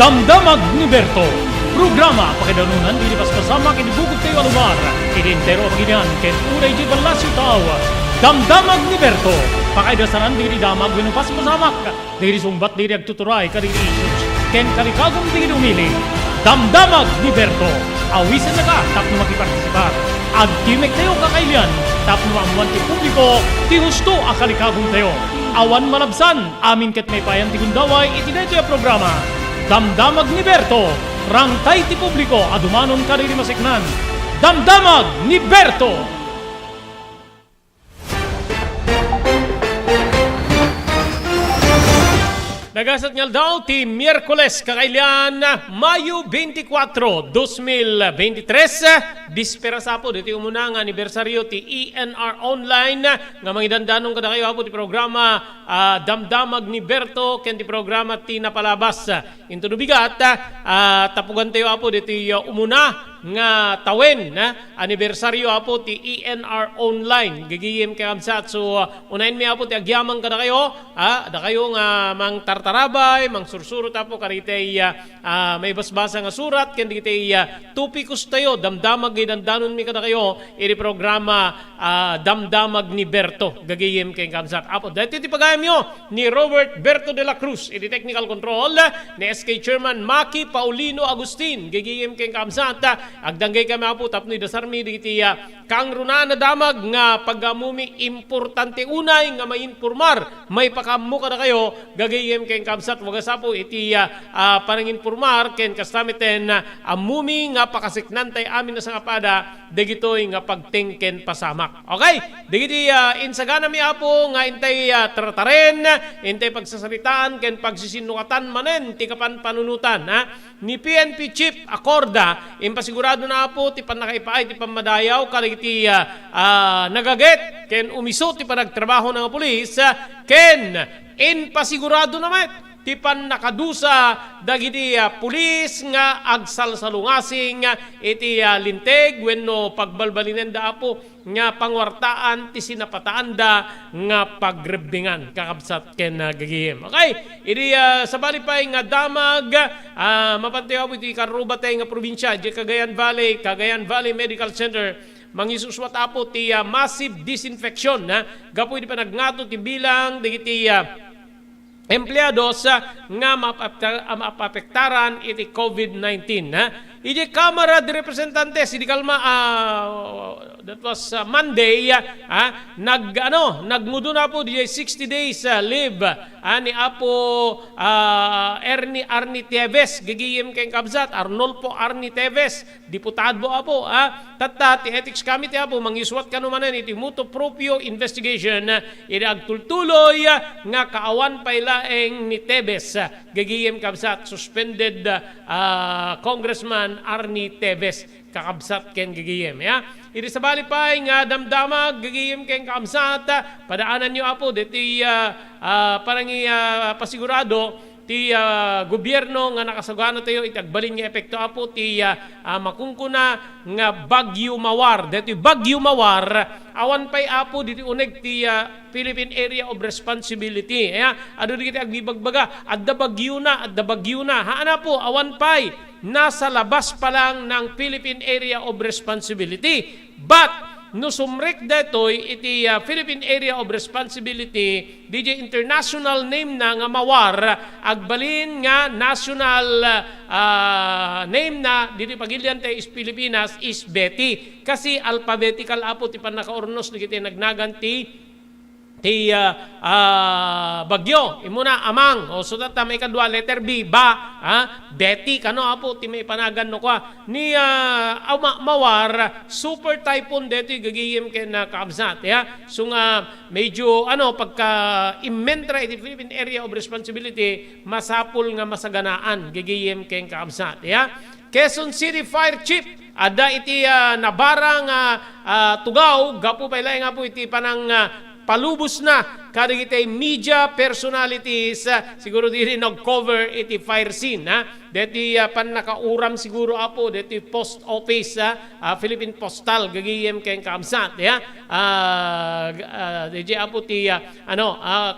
Damdamag ni Berto. Programa pakidanunan di pas kasama kinibugod kayo alumar. Idintero maginian ken unay di balasyo tao. Damdamag ni Berto. Pakaidasaran diri damag winupas pasamak. Diri sumbat diri agtuturay kadiri isus. Ken kalikagom diri umili. Damdamag ni Berto. Awisan na ka tap na makipartisipar. Agtimek tayo kakailian. Tap na amuan ti publiko. Ti husto akalikagom tayo. Awan malabsan. Amin ket may payan ti gundaway itinay tayo programa. Damdamag ni Berto. Rangtay ti publiko adumanon kadiri masiknan. Damdamag ni Berto. Nagasat nga daw ti Miyerkules kakailian Mayo 24, 2023. Bispera sa po dito umuna nga anibersaryo ti ENR Online nga mangidandanong kada kayo po ti programa Damdamag ni Berto ken ti programa ti napalabas. Into bigat tapugan tayo po dito umuna nga tawen anibersaryo po ti ENR Online gigiyem kay kamsat. So unahin mi po ti agyamang kada kayo da kayo nga mang tartarabay mang sursurot po karitay may basbasa nga surat ken ditay tupikos tayo damdamag gidandanon mi kada kayo iri programa Damdamag ni Berto gagiyem kay kamsat. Apo dati ti pagayam yo ni Robert Berto de la Cruz iri technical control ni SK Chairman Maki Paulino Agustin gagiyem kay kamsat. Agdanggay kami po tapno idasarmi diti kang runa na damag nga paggamumi importante unay nga mainformar may pakamu kada kayo gagayem ken kamsat wagasapo iti pananginformar ken kastamiten amumi nga pakasiknantay amin na sangapada dagitoy nga pagtingken pasamak. Okay? Dagiti insagana mi apo nga intay tartaren intay pagsasalitaan ken pagsisinukatan manen ti kapan panunutan ni PNP Chief Acorda impasigurado na po ti panakaipaay ti pamadayaw kadagiti nagaget ken umiso ti panagtrabaho ng pulis ken impasigurado naman ti nakadusa dagiti pulis nga agsalsalungasing iti linteg wenno pagbalbalinen da apo nga pangwartaan ti sinapataan da nga pagrebdingan kakabsat ken gagiyem. Okay, idi sabali pa nga damag mapantayaw po iti karubatay nga probinsya di Cagayan Valley Medical Center mangisuswat apo ti massive disinfection gapo iti panagnato ti bilang dagiti empleados nga mapapektaran iti COVID-19. Iti Kamara de Representantes idi kalma that was Monday nagmudo na po di 60 days leave ani apo Arnie Teves gigiyem kay kabzat Arnolfo Arnie Teves diputado apo tatta ti Ethics Committee apo mangiswat kanumanen iti mutuo proprio investigation iti agtultuloy nga kaawan pailaeng ni Teves gigiyem kabzat suspended Congressman Arnie Teves kakabsat ken gigiyem iti sabali pa nga damdamag gigiyem ken kakabsat padaanan nyo apo diti parangi pasigurado ti gobyerno nga nakasagana tayo iti agbalin nga epekto apo ti makungkuna nga Bagyo Mawar. Dito Bagyo Mawar awan pay apo diti uneg ti Philippine Area of Responsibility. Ado diti agbibagbaga adda bagyo na. Haana po awan pay nasa labas pa lang ng Philippine Area of Responsibility. But no sumrek detoy iti Philippine Area of Responsibility DJ international name na nga Mawar agbalin nga national name na dito pagilian tayo is Pilipinas is Betty kasi alphabetical apo ti panakaornos digiti nagnagan bagyo imuna amang o so that may kadwa letter B Betty kano apo ti may panagan no kwa ni Mawar super typhoon dito gagiyem ken kaabsat so nga medyo pagka immentra iti Philippine Area of Responsibility masapul nga masaganaan gagiyem ken kaabsat Quezon City Fire Chief ada iti nabarang tugaw gapo pala nga po iti panang palubos na Kadigitay media personalities, siguro din nag-cover iti fire scene. Deti pan nakauram siguro apo, deti post office, Philippine Postal, gagiyem kayong kaamsat. Deti apo ti,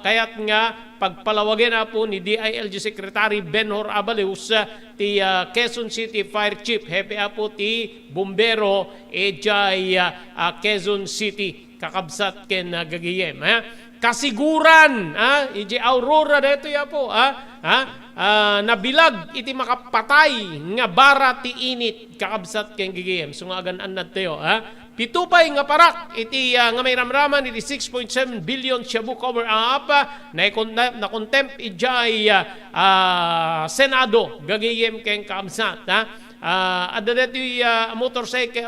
kaya't nga, pagpalawagin na po ni DILG Secretary Benhur Abaleus ti Quezon City Fire Chief hepe po ti Bombero ejay Quezon City kakabsat ken gagiyem kasiguran iji Aurora deto ya po nabilag iti makapatay nga bara ti init kakabsat ken gagiyem sungagan annad tayo pitupay nga parak iti nga may ramraman iti 6.7 billion shabu cover up na contempt ijay Senado gagayem keng kaamsat adda dito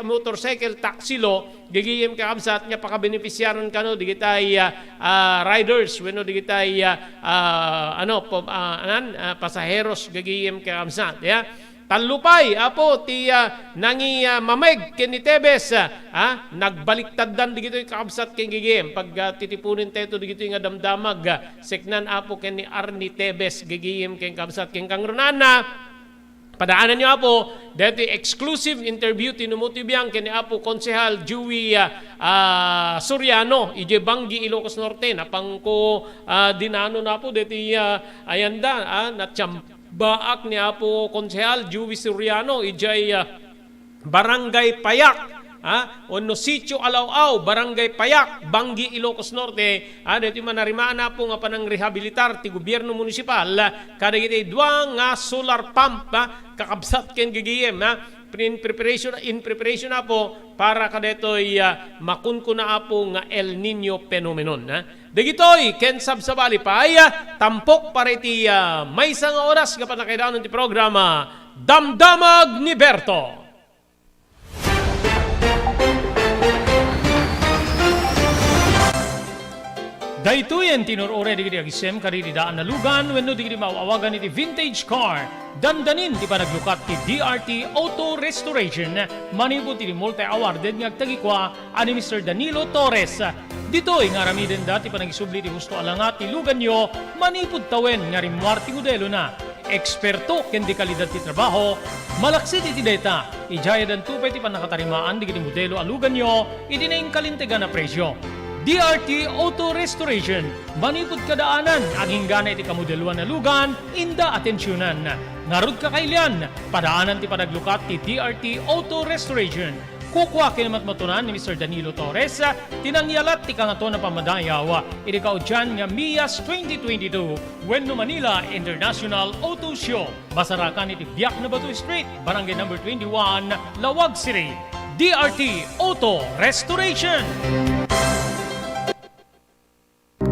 motorcycle taxi law gagayem kaamsat nga pakabenepisyaron kano digitay riders wenno digitay pasaheros gagayem kaamsat Talupay, apo, ti nangi mameg ken ni Tebes, nagbaliktad dan digito yung kakabsat ken gigim. Pag titipunin tayo digito yung damdamag, seknan apo ken ni Arnie Tebes, gigim ken kakabsat ken kang runana. Padaanan niyo apo, dito exclusive interview tinumutibiyang ken ni apo Konsehal Joey Soriano, ije Banggi, Ilocos Norte, napangko dinano na po, dito ayanda, baak ni Apo Konsehal Joey Soriano ijay Barangay Payak ono Sitio Alaw-aw Barangay Payak Banggi Ilocos Norte dito manarimaan na po nga panang rehabilitar ti gobyerno munisipal kada giti duang nga solar pump kakabsat ken gigiyem in preparation na po para kadetoy makunko na po nga El Nino phenomenon Dagitoy ken sabsabali pa ay tampok para iti may isang oras nga panakaidanon ti programa Damdamag ni Berto. Daytoyen tinurore digiti agisem kaditi daan na lugan wenno digiti maawagan iti vintage car. Dandanin ti panaglukat ti DRT Auto Restoration manipod ti multi-awarded nga agtagikwa ani Mr. Danilo Torres. Ditoy nga ramiden dati panagisubli ti husto alangat ti lugan nyo manipod tawen nga rimwar ti modelo na. Eksperto ken di kalidad ti trabaho, malaksit iti data. Ijaya dan tupay ti panakatarimaan digiti modelo alugan nyo iti naing kalintegan na presyo. DRT Auto Restoration, manipod kadaanan, aging gana iti kamodeluan na lugan, inda atensyonan. Narod kakailian, padaanan ti panaglukat ti DRT Auto Restoration. Kukwa kinamatmatunan ni Mr. Danilo Torres, tinangyalat ti kangato na pamadayaw, iti kaudyan nga MIAS 2022, Wenno Manila International Auto Show. Basarakan iti Biak na Batu Street, Barangay number 21, Lawag City. DRT Auto Restoration.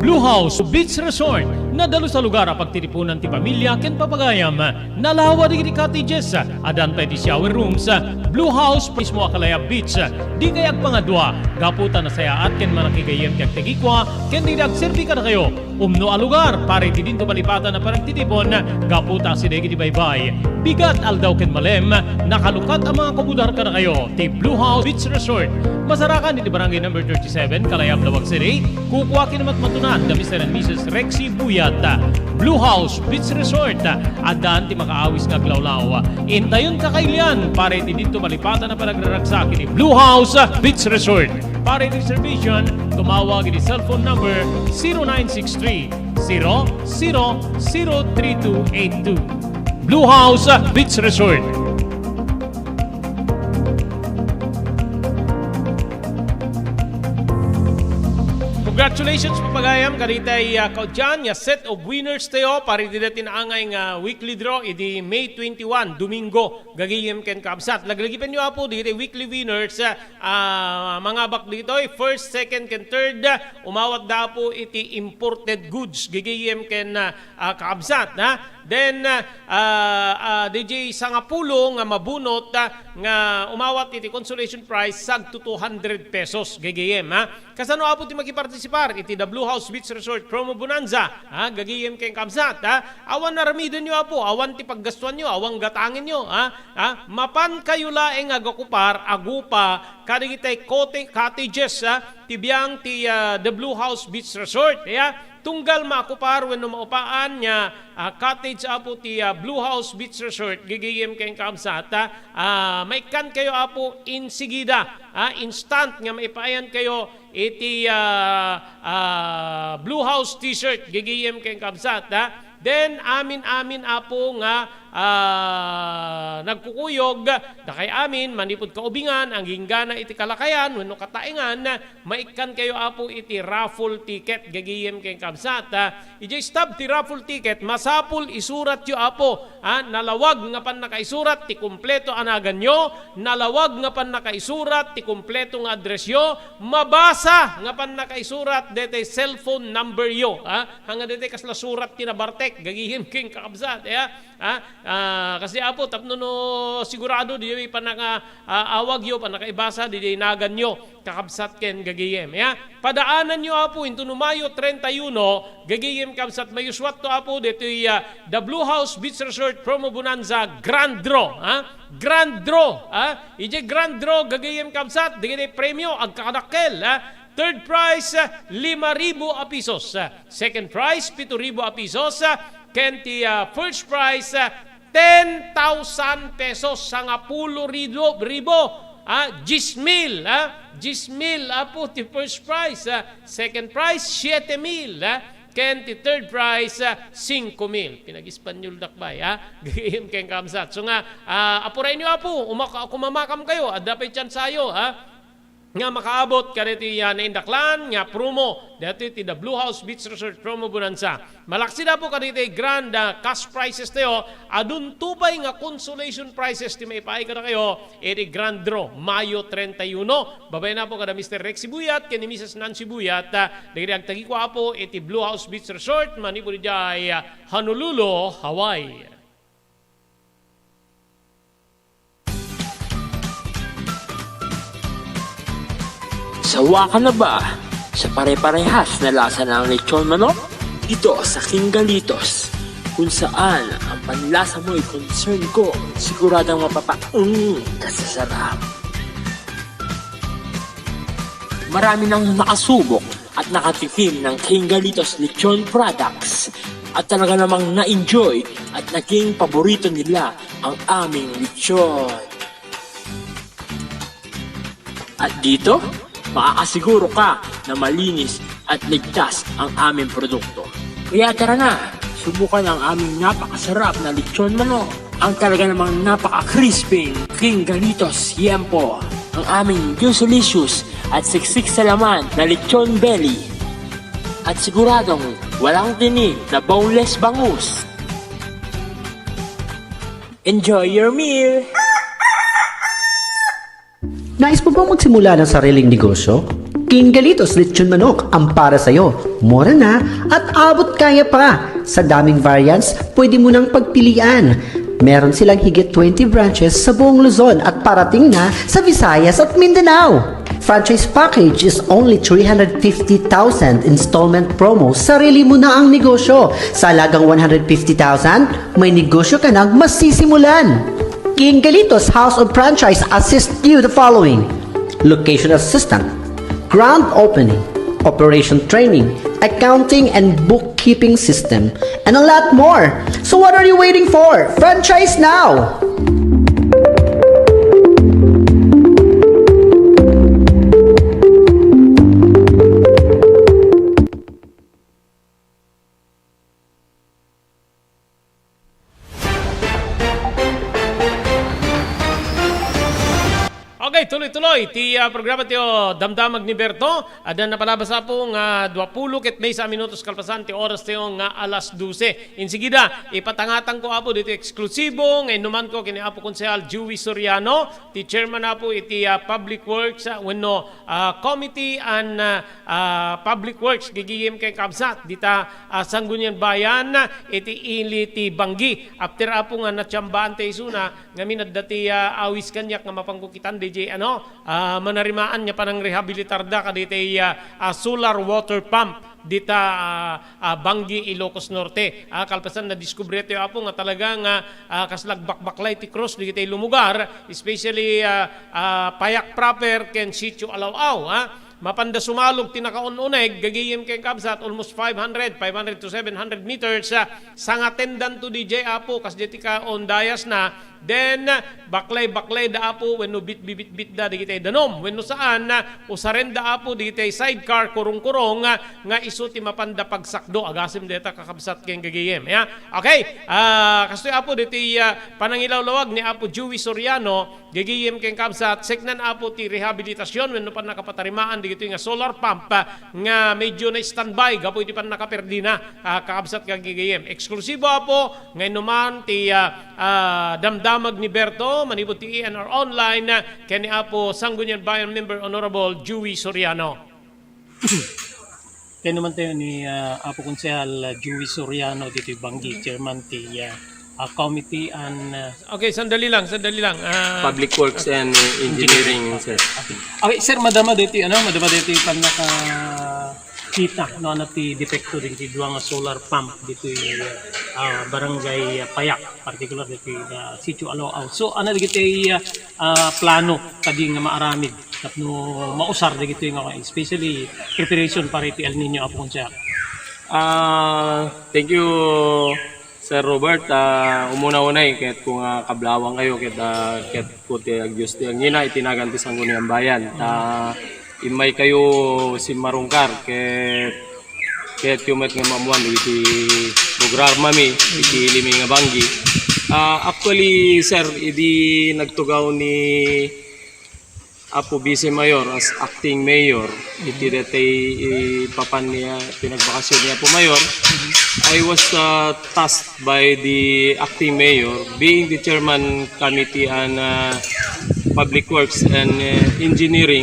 Blue House Beach Resort, nadalo sa lugar a pagtitipunan ti pamilya ken papagayam. Nalawa digiti cottages, adan pa ti shower rooms. Blue House mismo Akalaya Beach, di kayag pangadwa, gaputan na sayaat ken manakigayem kag tagikwa, ken di nagserbi ka na kayo. Umno a lugar, pare ti dinto malipatan na parang titipon, gaputa si degi ti baybay. Bigat aldaw ken malem, nakalukat ang mga kabudar ka na kayo. Ti Blue House Beach Resort, masarakan iti barangay number 37, Kalayab, Lawag City. Kukwa kinamatmatunan da Mr. and Mrs. Rexy Buyat. Blue House Beach Resort, adan ti makaawis nga glawlaw. Intayon kakailian, pare ti dito malipatan na panagraragsak iti Blue House Beach Resort. Pare reservation, tumawag iti cellphone number 0963 003282. Blue House Beach Resort. Congratulations papagayam kaditay kaudyan nga set of winners tayo para iti datin angay nga weekly draw iti May 21 Domingo gagiyem ken kabsat laglagipen nyo apo dito weekly winners mga bak dito first, second ken third umawat da po iti imported goods gagiyem ken kabsat then DJ sangapulo nga mabunot nga umawat iti consolation prize sag to 200 pesos gagiyem kasano apo ti makipartisipar iti The Blue House Beach Resort Promo Bonanza gagiyem keng kamsat awan naramidon nyo apo awan ti paggastuan nyo awan gatangin nyo mapan kayo laeng agakupar agupa kadigitay cottages ti biyang ti The Blue House Beach Resort tunggal maakupar wenno maupaan nya cottage apo ti Blue House Beach Resort gigiyem kayong kaabsat maikan kayo apo insigida instant nga maipayan kayo iti Blue House t-shirt gigiyem kayong kaabsat then amin apo nga nagkukuyog da kay amin manipod kaubingan ang ginggana iti kalakayan wenno kataengan maikan kayo apo iti raffle ticket gagiyem kay kabsat ije stub ti raffle ticket masapul isurat yo apo nalawag nga pan nakaisurat ti kumpleto anagan nyo nalawag nga pan nakaisurat ti kumpleto nga address yo mabasa nga pan nakaisurat dete cellphone number yo hanga dete kasla surat ti nabartek gagiyem kay kabsat kasi apo tapno no sigurado di pa awag yo pa nakaibasa di nagan nyo kakabsat ken gagiyem padaanan nyo apo into no Mayo 31 gagiyem kabsat mayuswat to apo dito the Blue House Beach Resort Promo Bonanza Grand Draw Grand Draw ije Grand Draw gagiyem kabsat digiti premyo agkakadakkel third prize 5,000 a pesos second prize 7,000 a pesos kenti first prize 10,000 pesos sa nga 10,000 10,000 apo ti first prize second prize 7,000 kenti third prize 5,000 pinag-Espanyol dakbay gayem keng kamsat so nga apuray niyo apo kumamakam kayo adapay chance sayo nga makaabot kaditi na indaklan nga promo dati ti the Blue House Beach Resort Promo Bonanza malaksi na po kaditi grand cash prizes tayo adun tupay nga consolation prizes ti maipaay ka na kayo iti grand draw Mayo 31 babay na po kada Mr. Rex Sibuyat ken ni Mrs. Nancy Buyat dagiti agtagi ko apo iti Blue House Beach Resort manipod di Honolulu, Hawaii. Sawa ka na ba sa pare-parehas na lasa ng lechon manok? Dito sa King Galitos, kung saan ang panlasa mo ay concern ko, siguradang kasasarap. Marami nang nakasubok at nakatikim ng King Galitos lechon products at talaga namang na-enjoy at naging paborito nila ang aming lechon. At dito, makakasiguro ka na malinis at ligtas ang aming produkto. Kaya tara na, subukan ang aming napakasarap na lechon manok. Ang talaga namang napaka-crispy King Galitos Yempo. Ang aming juicelicious at siksik sa laman na lechon belly. At siguradong walang tinig na boneless bangus. Enjoy your meal! Nais mo bang magsimula ng sariling negosyo? King Galitos Lechon Manok ang para sa'yo. Mura na at abot kaya pa. Sa daming variants, pwede mo nang pagpilian. Meron silang higit 20 branches sa buong Luzon at parating na sa Visayas at Mindanao. Franchise package is only 350,000 installment promo. Sarili mo na ang negosyo. Sa halagang 150,000, may negosyo ka nang masisimulan. King Galitos House of Franchise assists you the following: location assistant, grand opening, operation training, accounting and bookkeeping system, and a lot more. So what are you waiting for? Franchise now! Okay, tuloy-tuloy. Ti programa tiyo Damdamag ni Berto. Adan na palabasa po nga 20 ket may sa minutos kalpasan ti oras tiyo nga alas 12. Insigida, ipatangatan ko apo dito eksklusibo nga inuman ko kini apo konsehal Joey Soriano, ti chairman apo iti Public Works wenno Committee on Public Works gigiyem kay kabsat dita Sangguniang Bayan iti ili ti Banggi. After apo nga natsyambaan ti isuna nga minadati awis kanyak nga mapangkukitan DJ manarimaan niya pa ng rehabilitar da kaditi solar water pump dita Banggi, Ilocos Norte. Kalpasan na diskubre ito apo nga talagang kaslag bakbaklay ti cross digiti lumugar, especially Payak proper ken Sitio Alaw-aw. mapanda sumalog tinakaununeg gagayem kay kabsat almost 500 to 700 meters sa nga tendan to DJ apo kas jeti ka on dayas na then baklay da apo wenno bit da digitay danom wenno saan usaren da apo digitay sidecar kurong-kurong nga isu ti mapanda pagsakdo agasim deta kakabsat keng gagayem ya okay kastoy apo diti panangilawlawag ni apo Joey Soriano gagayem keng kabsat seknan apo ti rehabilitasyon wenno pan nakapatarimaan digito nga solar pump nga medyo na standby gapo iti pan nakaperdi na kakabsat kang gagayem eksklusibo apo ngay naman ti damdamag ni Berto manibot ti ENR Online kani apo Sangguniang Bayan Member Honorable Joey Soriano. Kaya naman tayo ni Apo Konsehal Joey Soriano dito Banggi, Chairman ti Committee on Okay, sandali lang. Public Works and Engineering, sir. Okay, sir, madama dito pan nakakita no na ti depekto din ti duwa nga solar pump dito barangay Payak, particular dito sitio Alao. So ana dito plano kadi nga maaramid tapno mausar dito nga especially preparation para ti El Nino Apo Konsehal. Thank you, Sir Robert. Umuna-unay kahit kung kablawang kayo kahit ko ti agyos ti angina itinaganti Sangguniang Bayan. Imay kayo si Marungkar kahit yumet nga mamuan iti programa mi iti limi nga Banggi. Actually, sir, idi nagtugaw ni Apo Vice Mayor as acting mayor iti datay papan niya pinagbakasyon niya po mayor. I was tasked by the acting mayor being the chairman committee on public works and engineering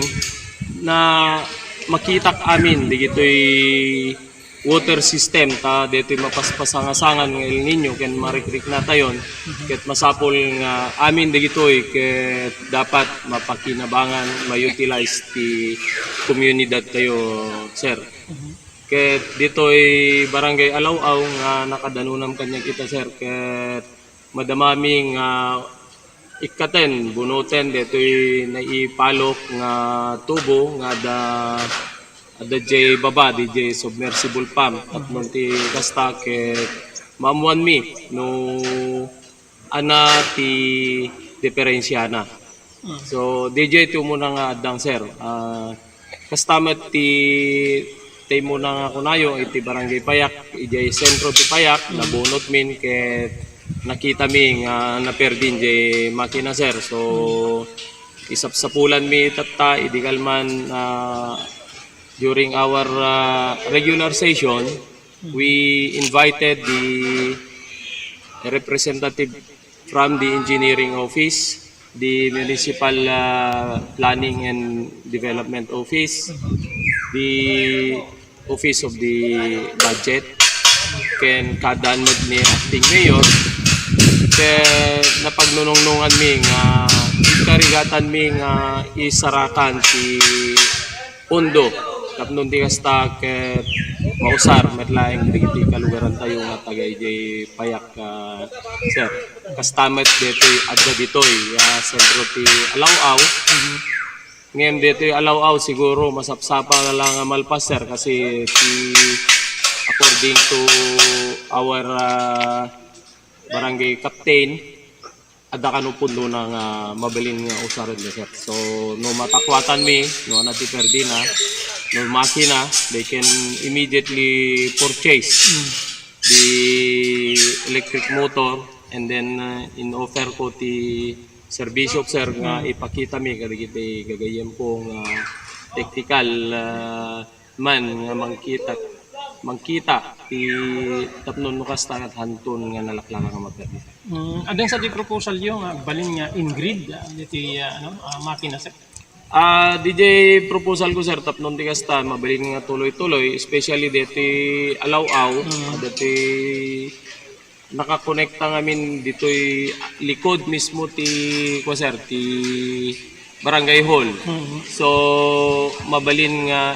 na makita amin digito'y water system ta dito'y mapaspasangasangan ng El Nino ken marikrik na tayon ket masapol nga amin digito'y ket dapat mapakinabangan ma-utilize ti komunidad tayo, sir. Ket dito'y barangay Alao nga nakadanunam kanya kita, sir, ket madamaming ikaten bunuten detoy naipalok nga tubo nga da jay baba DJ submersible pump at ti kasta ket mamuan mi no ana ti diferensyana. So DJ tu muna nga adang, sir. Kastamet ti muna nga kunayo iti barangay Payak ijay sentro ti Payak nabunot min ket nakita mi nga naperdin jay makina, sir. So isapsapulan mi tatta idikal man during our regular session we invited the representative from the engineering office, the municipal planning and development office, the office of the budget ken kadanod ni acting mayor napagnunungan mi nga ikarigatan mi nga isarakan ti pondo tapnon ti kasta ket mausar metlaeng digiti kalugaran tayo nga tagay jay Payak, sir. Kastamet detoy adda ditoy sentro ti Alao. Ngem detoy Alao siguro masapsapa na lang nga malpas, sir, kasi according to our barangay captain ada kanupundo na nga mabilin nga usaran niya, sir. So no matakwatan mi no anati perdina no makina they can immediately purchase the electric motor and then in offer ko ti serbisyo, sir, nga ipakita mi kadigiti gagayem ko nga technical man nga mangkita ti tapnon no kasta at hantun nga nalaklaka nga maperdi. Adang sa di proposal yung balin nga in-grid diti makina, sir. DJ proposal ko, sir, tapnon ti kasta mabalin nga tuloy-tuloy especially diti Alao diti nakakonekta ngamin dito'y likod mismo ti sir ti barangay hall. So mabalin nga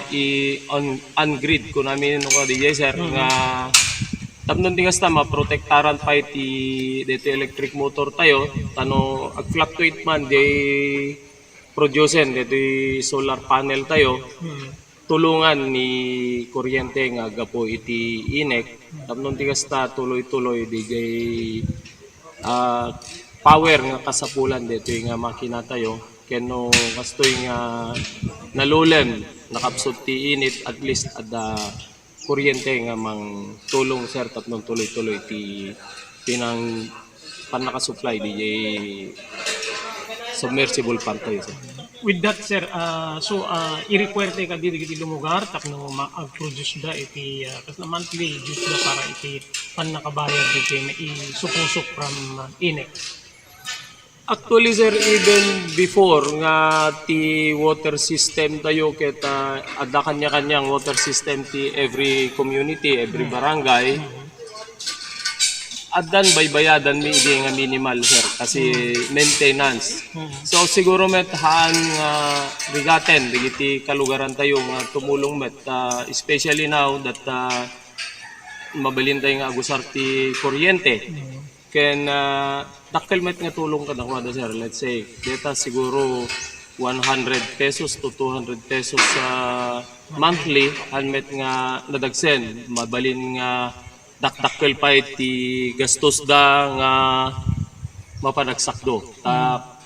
on-grid ko namin no ka DJ, sir, nga tapnon ti kasta maprotektaran pa ti dito electric motor tayo tano ag-fluctuate man producer dito'y solar panel tayo, tulungan ni kuryente nga gapo iti inek, tapnon tigas ta tuloy-tuloy DJ power nga kasapulan dito'y nga makina tayo, keno kastoy nga nalulem, nakapsot ti init at least ada kuryente nga mang tulong sir tapnon tuloy-tuloy ti pinang panakasupply DJ submersible pump tayo sir. With that, sir, i-require tayo ka dito lumugar, tapno mag-produce da iti, kas na monthly juice da para iti pan nakabayad dito na isupusok from inek. Actually sir, even before nga ti water system tayo ket ada kanya-kanyang water system ti every community, every barangay. Adan baybayadan mi idi nga minimal sir kasi maintenance. So siguro met haan nga rigaten digiti kalugaran tayo nga tumulong met especially now that mabalin tayo nga agusar ti kuryente. Ken dakkel met nga tulong kada kwada sir, let's say data siguro 100 pesos to 200 pesos monthly han met nga nadagsen mabalin nga dakdakkel pa iti gastos da nga mapanagsakdo.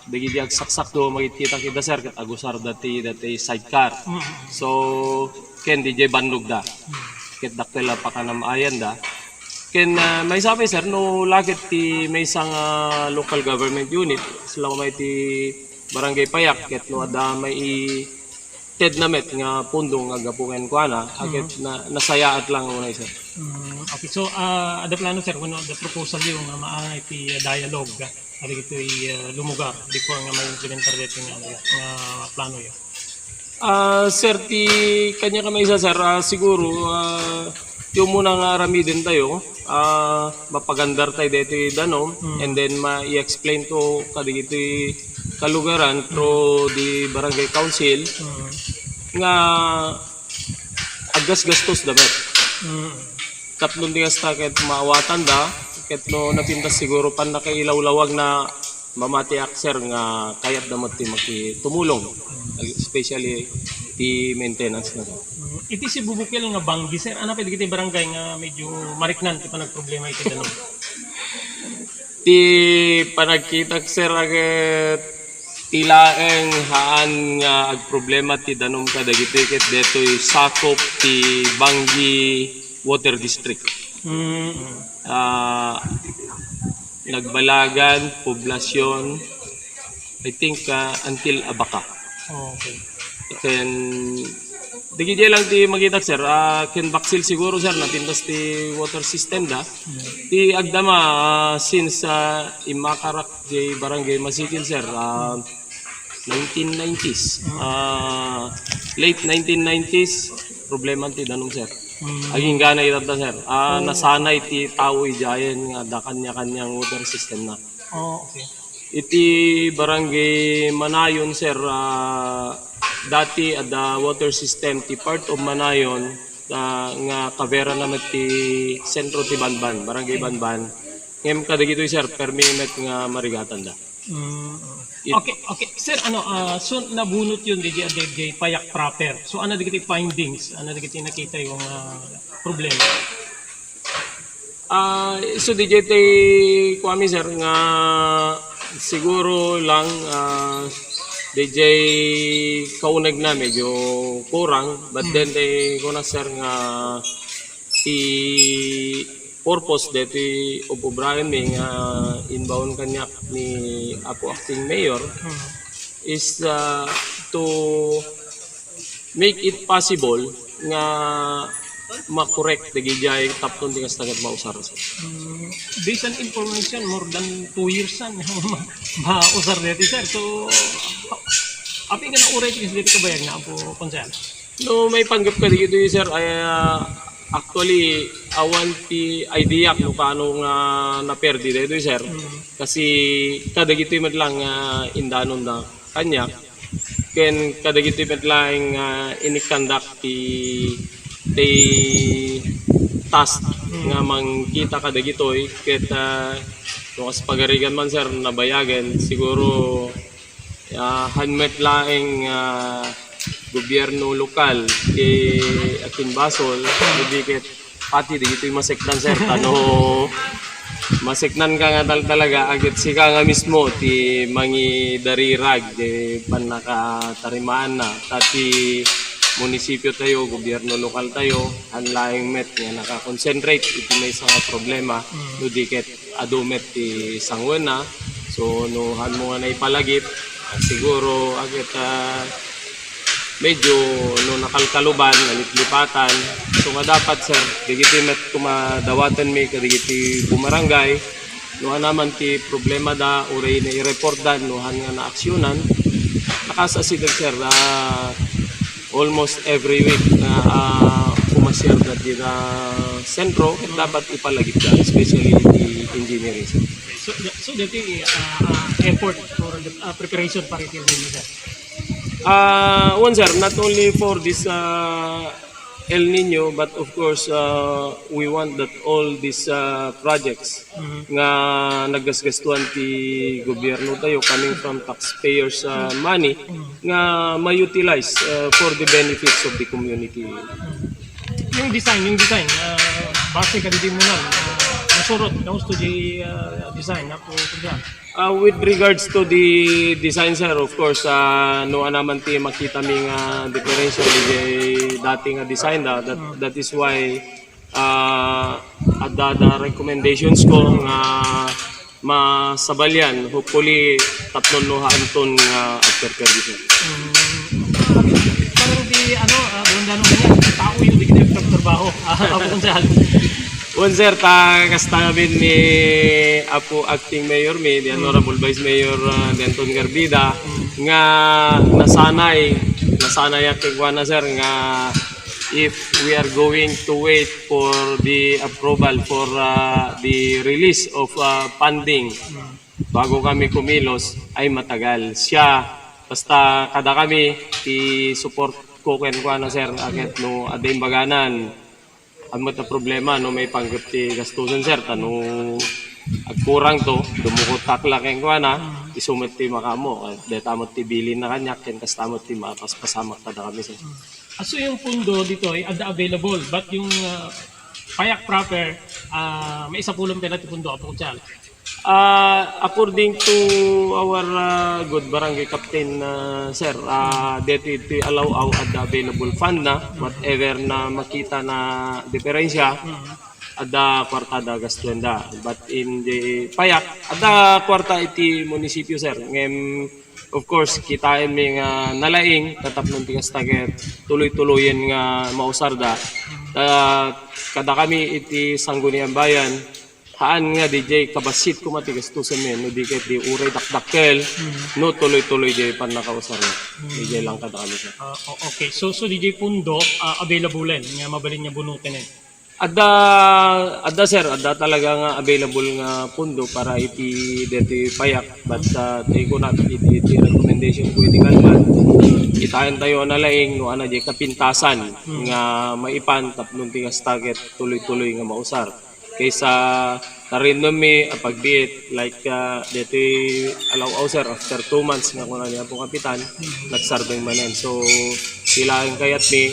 Dagi di agsakdo makikita kita sir ket agusar dati sidecar. So ken DJ banlog da. Ket dakkel pa kanam ayan da. Ken may sabi sir no lakit ti may isang local government unit sila may ti barangay Payak ket no ada may TED na met nga pundo nga gapungan ko na agit na nasayaat lang unay sir. Okay, so ada plano sir kuno the proposal yung nga maanay ti dialogue ari ito lumugar before nga may implementar dito nga plano yo. Sir ti kanya kamay isa sir siguro yung muna nga ramidin tayo mapagandar tayo dito danom and then ma-i-explain to kadigito kalugaran through the barangay council nga agas-gastos dapat. Tatlong digas ta ket maawatan da ket no napintas siguro pan nakailawlawag na mamati akser nga kayat damat ti makitumulong especially ti maintenance na. Iti si Bubukil nga banggi sir ana pwede kiti barangay nga medyo mariknan ti panagproblema iti danom. Ti panagkita sir agad tilaeng haan nga agproblema ti danom kadagiti ket detoy sakop ti Banggi Water District. Nagbalagan poblasyon I think until Abaca. Okay. Ken digi lang ti magitak sir ken baksil siguro sir napintas ti water system da ti agdama since imakarak di barangay Masikil sir 1990s late 1990s problema ti danom sir aging gana itata sir nasanay ti tao ijayen nga da kanya-kanyang water system na. Okay. Iti barangay Manayon sir dati ada water system ti part of Manayon nga kavera naman ti sentro ti Banban, barangay Banban. Ngem kadagito sir permimet nga marigatan da. Okay. Sir, so nabunot yun di Payak proper. So ano digiti findings? Ano digiti nakita yung problema? So DJ kuami sir nga siguro lang DJ kaunag na medyo kurang but then kuna sir nga purpose dito of O'Brien may nga inbound kanya ni ako acting mayor is to make it possible nga makorek dagijay tapon tingas tagat mausar. Based on information more than 2 years mausar dito sir. So api nga na uray tingas dito kabayag na po konsel. No may panggap ka dito sir ay actually awan ti idea kung paano nga naperdi dito sir kasi kadagito man lang indanon na kanya ken kadagito man lang inikandak ti task nga mangkita kadagitoy ket no kas pagarigan man sir nabayagan siguro handmet laing gobyerno lokal di atin Basol dikit pati di ito maseknan sir tano maseknan ka nga talaga agad sika nga mismo ti mangi darirag di panakatarimaan na tati munisipyo tayo, gobyerno lokal tayo, hanlaing met nga nakakonsentrate iti may isang problema no dikit adumet ti sangwen na so nuhan mo nga na ipalagip siguro agad medyo no nakalkaluban, nalitlipatan. So nga dapat sir, digiti met kumadawatan mi kadigiti bumarangay. Nuhan naman ti problema da uray na i-report da nuhan nga na aksyonan. Nakasasidag sir almost every week na pumasyar da di na sentro dapat ipalagip da, especially the engineering sir. So dati effort for the preparation para ito din sir. One sir, not only for this El Nino, but of course we want that all these projects nga naggasgastuhan ti gobyerno tayo coming from taxpayers money nga ma-utilize for the benefits of the community. Yung design, base ka din mo na nasurot na gusto di design na po diyan. With regards to the design sir, of course, no naman ti makita mi nga differential di dating design that is why at the recommendations ko nga masabalyan hopefully tatlong nuhaan nga after design. Parang di buwan ganyan tao yung di trabaho. Ako kung saan. One sir, kasta namin ni Apo Acting Mayor mi, the Honorable Vice Mayor Denton Garbida, nga nasanay akigwa na sir nga if we are going to wait for the approval for the release of funding bago kami kumilos ay matagal. Siya, basta kada kami, i-support ko na sir, agad no aday baganan. Ang mata problema no may panggap ti gastusan sir tano agkurang to dumukot takla ken kuana isumet ti makamo detamot ti bilin na kanyak ken kastamot ti mapaspasamak kada kami sir. So yung pundo dito ay available but yung payak proper may isa pulong pala ti pundo apo kutsal. According to our good barangay captain sir, that it allow at the available fund na whatever na makita na diferensya at the kwarta da gastuenda. But in the payak, at the kwarta iti munisipyo sir. Ngem, of course, kitain mi nga nalaing tatapnon ti kastaget tuloy-tuloyen nga mausarda. Kada kami iti sangguniang bayan haan nga DJ kabasit ko matigastusan men no di ket di uray dakdakkel no tuloy-tuloy di pan nakausar DJ lang kada kami sir. Okay, so DJ Pundo available nga mabalin niya bunutin Adda sir, adda talaga nga available nga pundo para iti deti payak but tayo ko na iti recommendation ko iti kalman itaan tayo na laing no ana di kapintasan nga maipan tapnon ti target tuloy-tuloy nga mausar kaysa tarin mi pagbiit like dito allow sir after 2 months nga kuna niya po kapitan nagsarbeng manen so sila ang kayat mi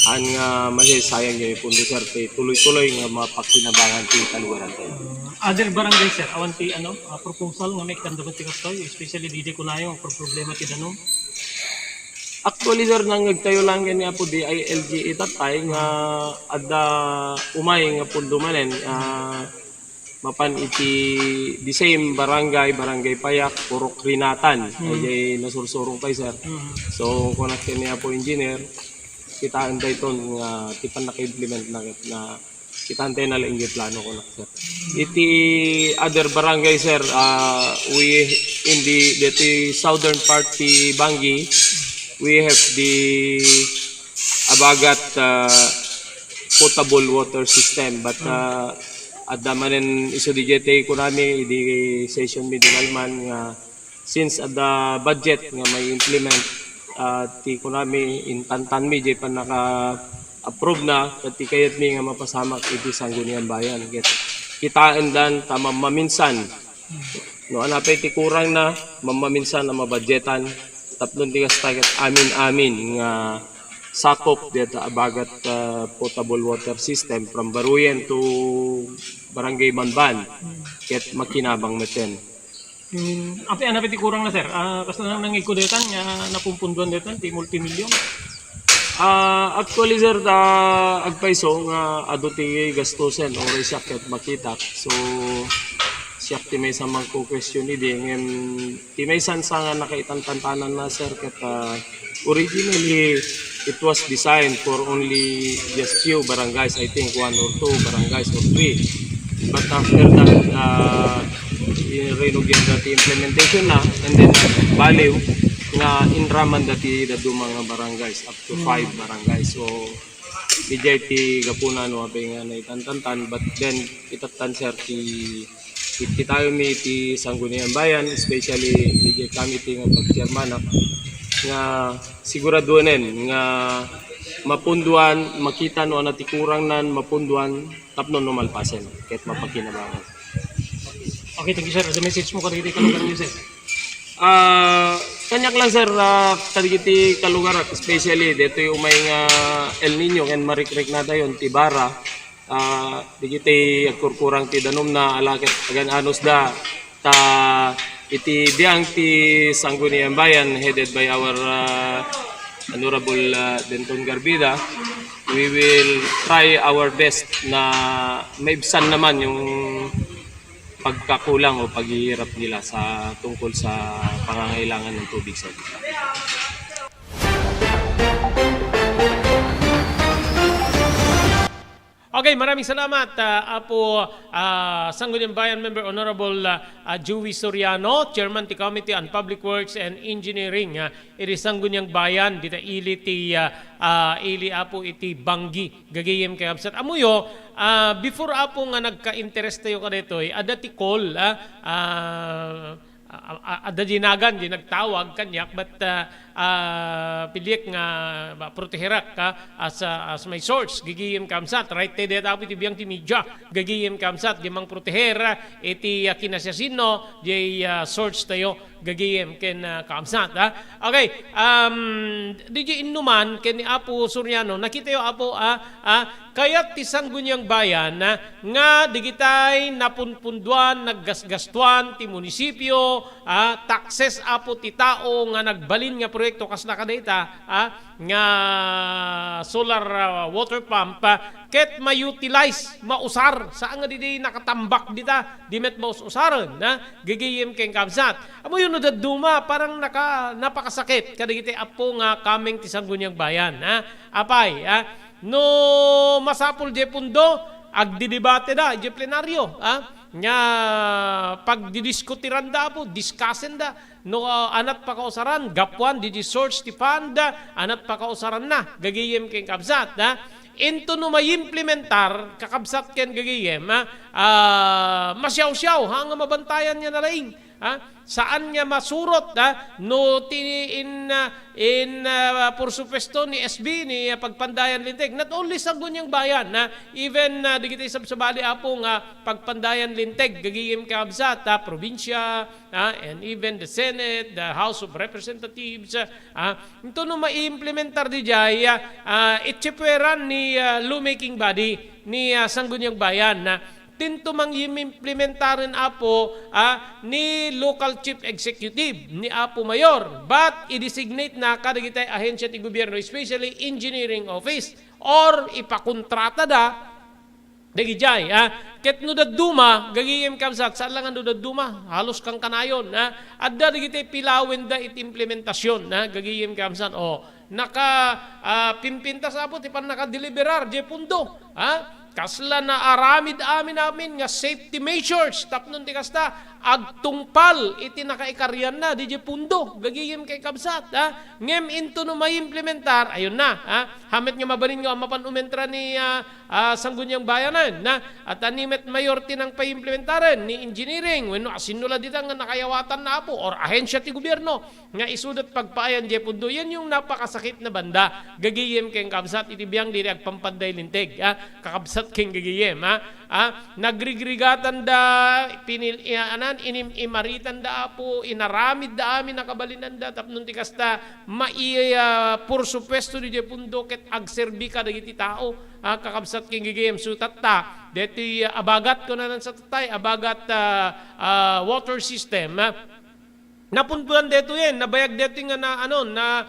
an nga masayang niya pundo sir tuloy-tuloy nga mapakinabangan ti kaluwaran tayo. Other barangay sir awanti proposal nga may kandaman ti kastoy especially didi ko na yung problema ti danom. Actually sir nang nagtayo lang ganyan po di ILG itatay nga adda umay nga pundo manen mapan iti the same barangay Payak Purok Rinatan ay nasursurong pay sir. So connect niya po engineer kita antay ton nga tipan naka-implement na kita antay na lang plano ko na sir. Iti other barangay sir we in the southern part ti Bangi we have the Abagat potable water system but at damanen iso dijete ko nami di session medical man nga since at the budget nga may implement ti ko nami in tantan mi di pa naka approve na ti kayat mi nga mapasamak iti sangguniang bayan kitaan dan tama maminsan No, anapay ti kurang na, mamaminsan na mabadgetan, tatlong tigas tagat amin-amin nga sakop dito abagat potable water system from Baruyen to Barangay Banban. Ket makinabang meten. Apa ti kurang na sir? Kasi nang ikudetan nga napumpunduan detan ti multimilyon. Actually sir, agpaiso nga ado ti gastusen oray siya ket makita. So siya ti may sa magko-question ni ngem ti may sansa nga nakaitantantanan na sir ket originally it was designed for only just few barangays, I think 1 or 2 barangays or 3. But after that, renogyan dati implementation na, and then baliw nga inraman dati dadu mga barangays up to 5 barangays. So bijay ti gapunan no abay nga naitantantan, but then itatan sir ti tayo mi ti Sangguniang Bayan, especially bijay kami ti nga pagchairmanak nga siguraduanen nga mapunduan makita no anati kurang nan mapunduan tapno no malpasen ket mapakinabangan. Okay, thank you sir. The message mo kadagiti kalugar niyo sir. Kanyak lang sir, kadagiti kalugar especially dito yung umay nga El Nino ken marikrik na dayon ti bara. Digiti agkurkurang ti danom na alaket agan anos da ta iti diang ti Sangguniang Bayan headed by our Honorable Denton Garbida. We will try our best na maibsan naman yung pagkakulang o paghihirap nila sa tungkol sa pangangailangan ng tubig sa lugar. Okay, maraming salamat Apo Sangguniang Bayan Member Honorable Joey Soriano, Chairman ti Committee on Public Works and Engineering. Iti Sangguniang Bayan, dita ili ti ili Apo iti Banggi, gagayem kay Absat. Amuyo, before Apo nga nagka-interest tayo ka dito, ada ti call, ada dinagan di nagtawag kanyak but pilik nga proteherak ka as my source gigiyem kamsat right te det apo ti biyang ti media gagiyem kamsat gimang proteher iti kinasasino di source tayo gagiyem ken kamsat okay di inuman ken ni Apo Soriano nakita yo Apo kayat ti Sangguniang Bayan nga digitay napunpunduan naggasgastuan ti munisipyo taxes Apo ti tao nga nagbalin nga proyekto kas nakadata nga solar water pump ket ma-utilize mausar saan nga di nakatambak dita di met mausaran gigiyem ken kamsat amo yun no daduma parang napakasakit kadigiti Apo nga kaming ti Sangguniang Bayan apay no masapul di pundo agdidebate da di plenaryo nga pagdidiskutiran da po discussen da no anat pa kausaran gapuan di source ti fund anat pa kausaran na gagiyem ken kabsat into no maimplementar kakabsat ken gagiyem masyaw-syaw nga mabantayan niya na laing saan niya masurot no in por supuesto ni SB ni Pagpandayan Linteg not only Sangguniang Bayan even digiti sabsabali Apo nga Pagpandayan Linteg gagiyem kabsat probinsya and even the Senate, the House of Representatives ito no maimplementar di jay itsepueran ni lawmaking body ni Sangguniang Bayan tinto mang implementarin Apo ni local chief executive ni Apo Mayor but i-designate na kadagitay ahensya ti gobyerno especially engineering office or ipakontrata da dagijay ket no daduma gagiyem kamsat saan lang no daduma halos kang kanayon adda dagitay pilawin da iti implementasyon gagiyem kamsat naka pimpintas Apo ti pan naka-deliverar di pundo kasla na aramid amin nga safety measures tapnon ti kasta agtungpal iti nakaikaryan na di pundo gagiyem kay kabsat ngem into no maimplementar ayun na hamet nga mabalin nga mapan umentra ni Sangguniang Bayanan at animet mayor tinang paimplementaran ni engineering wenno asinula dita nga nakayawatan na Apo or ahensya ti gobyerno nga isudat pagpaayan di pundo yan yung napakasakit na banda gagiyem kay kabsat iti biyang diri agpampanday Linteg kakabsat king gagiyem Nagrigrigatan da, imaritan da apo, inaramid da amin nakabalinan da, tapnon ti kasta, purso pwesto di pundo ket agserbi ka dagiti tao, kakabsat king gigayam sutat ta, deti abagat ko na sa tatay, abagat water system, napuntuan dito yan, nabayag dito nga na ano na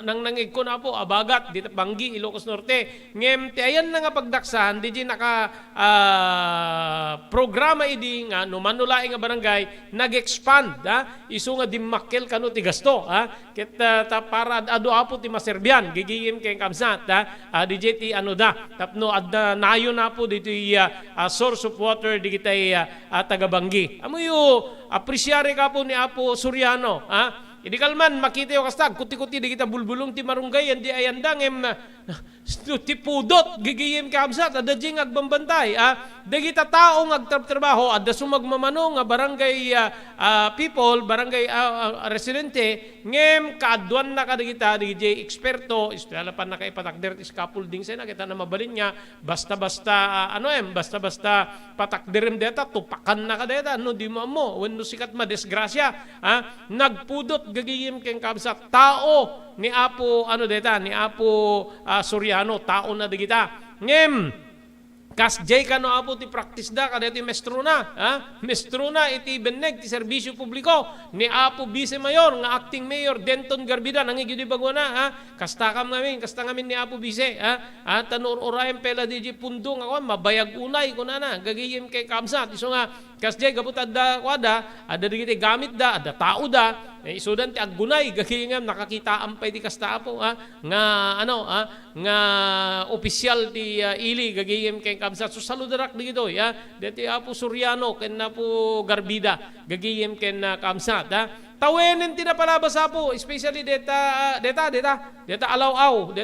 nang nangig ko na po abagat dito Banggi, Ilocos Norte. Ngem ti ayan na nga pagdaksan di naka programa idi nga no manulaing nga barangay nag-expand isu nga dimmakkel kano ti gasto ket para ado apo ti maserbian gigiyem kay kamsat DJ ti ano da tapno adda nayo na po dito source of water di kitay taga Banggi. Amoyo apresyare ka po ni Apo Soriano, Idi kalman makita yung kastag, kuti-kuti di kita bulbulong ti marunggay, di ayandang ti pudot, gigiyim kaabsat, ada jing agbambantay, di kita taong agtrabaho, ada sumagmamano nga barangay people, barangay residente, ngem kaadwan na kada kita, di jay eksperto, istalapan na kaipatakder, scaffolding sena, kita na mabalin niya, basta-basta, basta-basta patakderim deta, tupakan na kada deta, no di mo, when no sikat madesgrasya, nagpudot, gagiyim keng kabsat tao ni Apo ni Apo Soriano tao na digita ngem kas jay kano apo ti practice da kada ti mestro na iti beneg ti serbisyo publiko ni Apo Vice Mayor nga acting mayor Denton Garbida nangigidi bagwana kasta ngamin ni Apo Vice tanur orayan pela di pundo nga mabayag unay kunana gagiyim kay kamsat iso nga kas jay gabut adda kwada ada digiti gamit da ada tao da isudan ti aggunay gagiyim nakakita ampay ti kasta apo nga opisyal ti ili gagiyim kay kamsat so saludarak digito deti Apo Soriano ken Apo Garbida gagiyim ken kamsat tawenen tinapalabas apo especially deta alaw-aw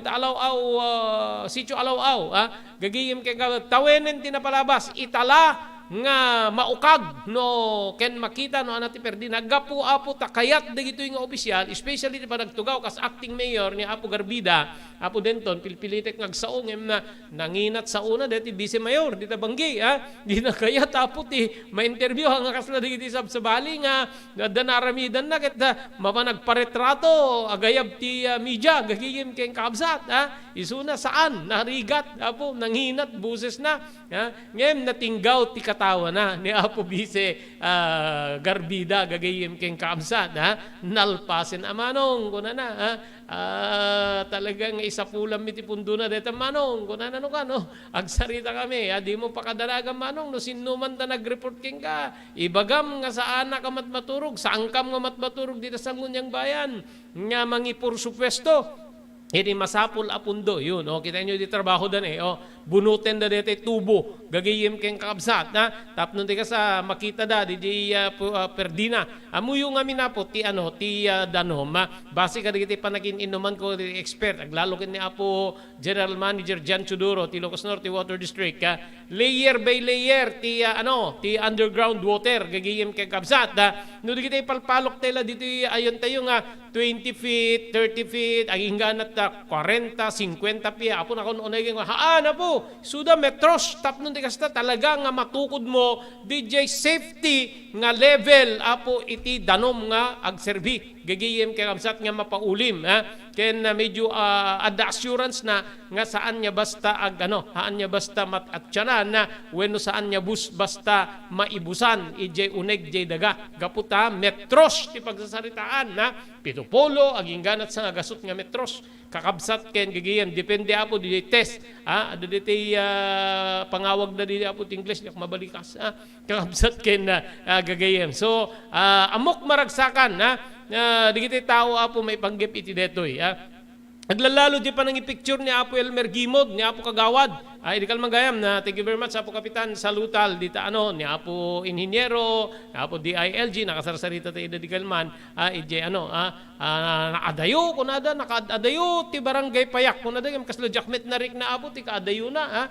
sitio alaw-aw gagiyim ken tawenen tinapalabas itala nga maukag no ken makita no anati perdi naggapu apo takayat dagito nga opisyal especially pa nagtugaw kas acting mayor ni Apo Garbida Apo Denton pilpilitek ngagsaong na nanginat sa una deti Vice Mayor dita Banggi di na kayat apo ti ma-interview nga kasla digiti sa bali nga danaramidan na ket mapanagparetrato agayab ti media gagiyim ken kabsat isuna saan narigat apo nanginat buses na ngem natinggaw ti katawa na ni Apo Vice Garbida gagayim ken kamsat nalpasen amanong kunana talagang isa pulam miti pundo na deta manong kunana no kano agsarita kami di mo pakadalagan manong no sinuman ta nagreport king ka ibagam nga saan na ka matmaturog saan kam nga matmaturog dito sa ngunyang bayan nga mangipur supwesto hindi masapul apundo yun kita nyo di trabaho dan bunutin da dito tubo gagayim keng kakabsat tapnon di ka sa makita da di perdina amuyo nga minapo ti danom base ka digiti panagin inuman ko di expert aglalo kin ni Apo General Manager Jan Chuduro ti Ilocos Norte Water District layer by layer ti underground water gagayim keng kakabsat no digiti palpalok tela dito ayon tayo nga 20 feet 30 feet aging ganat 40, 50 piya. Apo na kung unay nga, po, suda metros, tapnon di kasta talaga nga matukod mo, DJ safety nga level, apo iti danom nga agserbi. Gagiyem kay kamsat nga mapaulim. Ken medyo ada assurance na nga saan niya basta haan niya basta matatyanan na wenno saan niya basta maibusan, ijay uneg, jay daga. Gaputa, metros, ti pagsasaritaan na, pitupolo, aging ganat sa gasot nga metros. Kakabsat ken gagiyem depende apo di test ada diti pangawag na di apo English yak mabalikas kakabsat ken gagiyem so amok maragsakan di kiti tao apo may panggip iti detoy naglalalo di pa nang i-picture ni Apo Elmer Gimod ni Apo Kagawad di kalmang gayam na thank you very much Apo Kapitan salutal dita ni Apo Inhinyero ni Apo DILG nakasarsarita tayo di kalman nakadayo kunada nakadayo ti barangay payak kunada yung kaslo jakmet na rik na Apo ti kaadayo na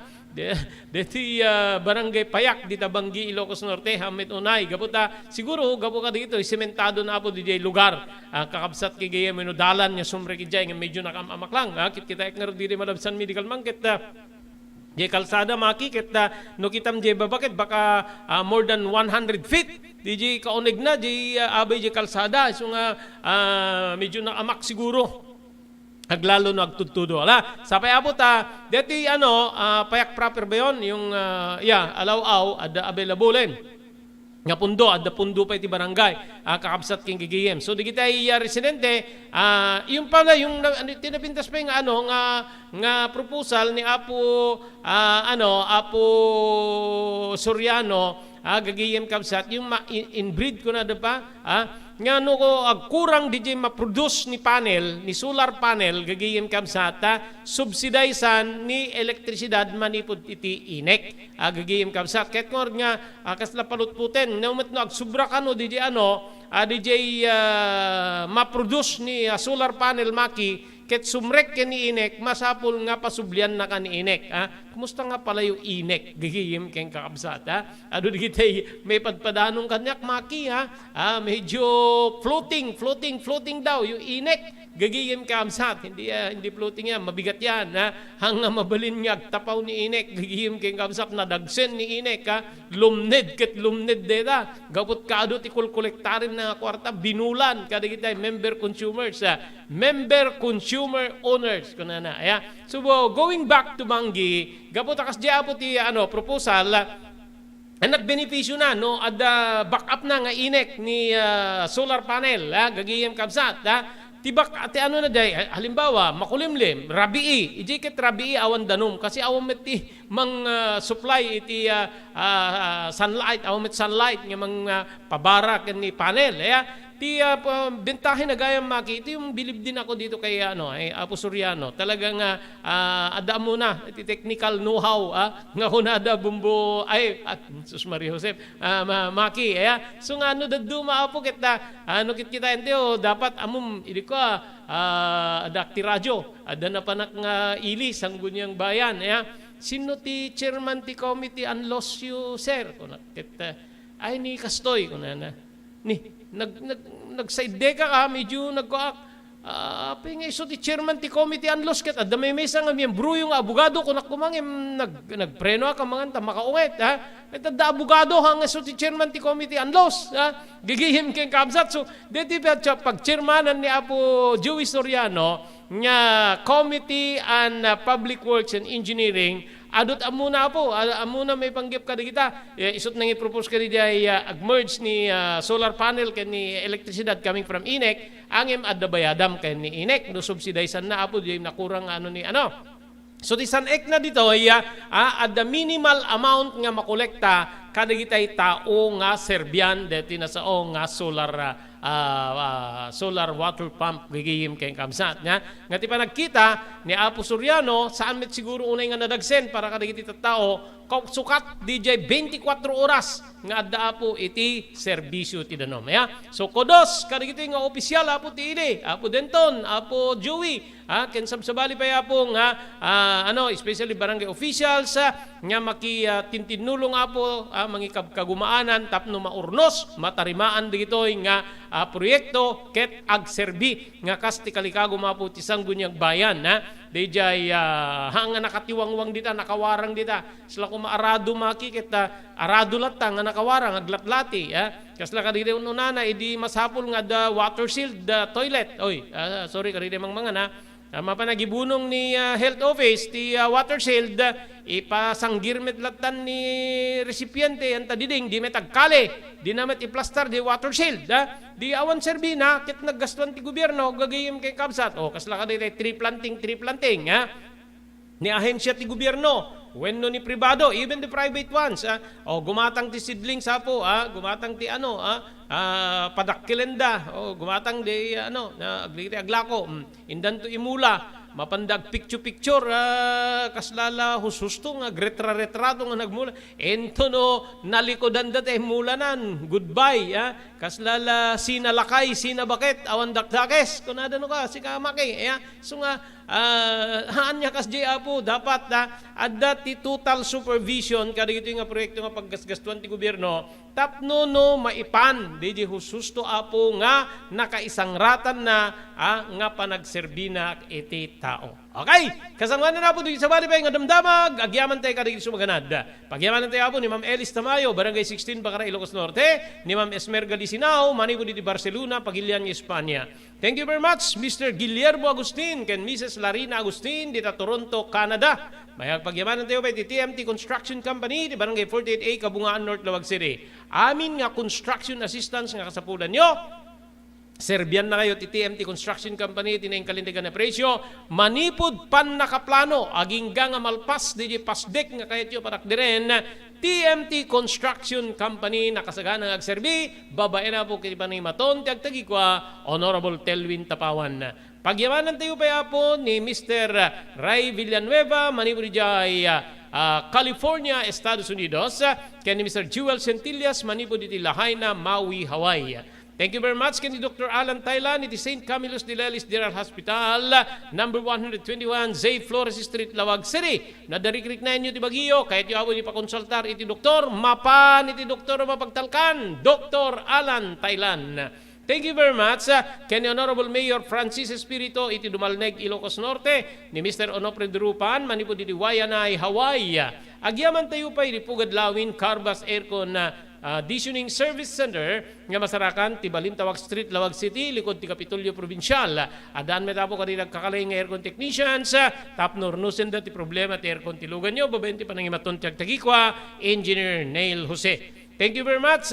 deti barangay payak dita Banggi Ilocos Norte hamit unay gaputa siguro gapu ka dito sementado na Apo di lugar kakabsat kigayam dalan nga sumre kijay nga medyo nakamamaklang kit kita eknger diri madabsan medical market Di kalsada makikit na no kitam di babakit baka more than 100 feet. Di kaunig na di abay di kalsada. So nga medyo naamak siguro. Aglalo no agtudtudo. Ala, sapay abot dati payak proper ba yun? Yung alaw-aw ada available nga pundo, adda pundo pa iti barangay, kakabsat king gigiyem. So di kita residente, yung pala yung tinapintas pa yung nga proposal ni Apo Soriano, gagiyem kabsat yung inbreed ko na pa, nga no ko agkurang DJ ma-produce ni panel, ni solar panel, gagiyem kabsat, subsidizan ni elektrisidad manipod iti inek, gagiyem kabsat. Kahit nga kasla palutputen, naumat no agsubra ka no DJ ma-produce ni solar panel maki, ket sumrek ken ni inek, masapul nga pasublian na ka ni inek. Kumusta nga pala yung inek? Gigiyim ken kakabsat. Ado di kita may padpadanong kanyak maki. Medyo floating daw yung inek. Gagiyim kakabsat. Hindi floating yan. Mabigat yan. Hanga mabalin nga tapaw ni inek. Gagiyim ken kakabsat. Nadagsen ni inek. Lumned deta. Gapot kaado ti kulkolektarin na kwarta. Binulan. Kada kita member consumers. Member consumer owners kunana. So going back to Bangi, gapot akas di apo ti proposal nagbenepisyo na no ada backup na nga inek ni solar panel gagiyem kabsat tibak ati na day halimbawa makulimlim rabii ket rabii awan danum kasi awan met ti mang supply iti sunlight awan met sunlight nga mang pabara ken ni panel ti bentahin na gayam maki ito yung bilib din ako dito kay Apo Soriano talagang ada mo na iti technical know-how nga hunada bumbo Sus Maria Josep maki so nga daduma apo kita kita ente dapat amum idi ko ada ti radyo ada na panak nga ilis ang gunyang bayan sino ti chairman ti committee unloss you sir ay ni Kastoy kunana ni nagsaide ka medyo pingay so ti chairman ti committee unloss ket adda may mesa nga miyembro yung abogado kun kumangem nagpreno ka mangan ta makaungit ket adda abogado hang so ti chairman ti committee unloss gigihim ken kabsat so deti pag chairmanan ni Apo Joey Soriano nga Committee on Public Works and Engineering adot amuna po amuna may panggip ka kita isot nang i-propose ka ay ag-merge ni solar panel ken ni elektrisidad coming from inek angem adda bayadam ken ni inek no subsidizan na apo di nakurang so ti sanek na dito adda minimal amount nga makolekta kada gitay tao nga Serbian deti na sao nga solar water pump gigiyim kay kamsat nga ti panagkita ni Apo Soriano saan met siguro unay nga nadagsen para kadagiti tao sukat DJ 24 oras nga adda apo iti serbisyo ti danom so kodos kadagiti nga opisyal apo ti ini Apo Denton Apo Joey ken sabsabali pa apo nga especially barangay officials nga tintinulong apo mangikab kagumaanan tapno maurnos matarimaan digitoy nga proyekto ket agserbi nga kas ti kalikago mapo ti sanggunyag bayan DJ hanga nakatiwangwang dita nakawarang dita sila ko maarado maki ket arado latta nga nakawarang aglatlati kasla kadide unana idi masapul nga da water shield da toilet sorry kadide mangmangan mapanagibunong ni health office ti water shield ipasanggir met latan ni recipiente anta diding di met agkale di namet iplastar di water shield di awan serbina ket naggastuan ti gobyerno gagayem kay kabsat kasla kadide tree planting ni ahensya ti gobyerno wenno ni pribado even the private ones gumatang ti seedlings apo gumatang ti padakkilenda gumatang di agliti aglako indan to imula mapandag picture kaslala hususto nga retrato nga nagmula ento no nalikodan dati mulanan goodbye kaslala sinalakay sinabaket awan dakdakes kunada no ka si kamaki so nga haan niya kas apo dapat adda ti total supervision kada ito nga proyekto nga paggasgastuan ti gobyerno tapno no maipan di hususto apo nga nakaisangratan na nga panagserbina iti tao. Okay, kasangwan na po dito sa Balibay nga damdamag, agyaman tayo kadigit sumaganad. Pagyaman tayo po ni Ma'am Elis Tamayo, Barangay 16, Bacara, Ilocos Norte, ni Ma'am Esmer Galisinao, Manipo di Barcelona, Pagilian, Espanya. Thank you very much, Mr. Guillermo Agustin, and Mrs. Larina Agustin, dita Toronto, Canada. May pagyaman tayo pa di TMT Construction Company, di Barangay 48A, Kabungaan, North Lawag City. Amin nga construction assistance nga kasapulan nyo. Serbian na kayo ti TMT Construction Company, tinayin kalindigan na presyo, manipod pan nakaplano, aging nga malpas, di pasdek nga kayo tiyo patakdiren, TMT Construction Company, nakasagana ng agserbi, babae na po kiti panimaton, ti agtagi kwa, Honorable Telwin Tapawan. Pagyamanan tayo pa po ni Mr. Ray Villanueva, manipod di California, Estados Unidos, kaya ni Mr. Jewel Centillas, manipod di Lahaina, Maui, Hawaii. Thank you very much kay Dr. Alan Thailand, iti St. Camillus de Lelis General Hospital, number 121, Zay Flores Street, Lawag City. Nadarikrik na inyo ti Baguio, kahit yung awin ipakonsultar iti doktor, mapan iti doktor mapagtalkan, Dr. Alan Thailand. Thank you very much kay ni Honorable Mayor Francis Espirito, iti Dumalneg, Ilocos Norte, ni Mr. Onofre Drupan, manipod iti Wayanay, Hawaii. Agyaman tayo pa iti Pugad Lawin, Carbas Aircon, Disioning Service Center nga masarakan ti Balintawak Street, Lawag City, likod ti Kapitolyo Provincial. Adaan metapo kadi nagkakalay nga aircon technicians, tapnor nusen da ti problema ti aircon ti lugan nyo, babayin ti panangimaton ti agtagikwa, Engineer Neil Jose. Thank you very much.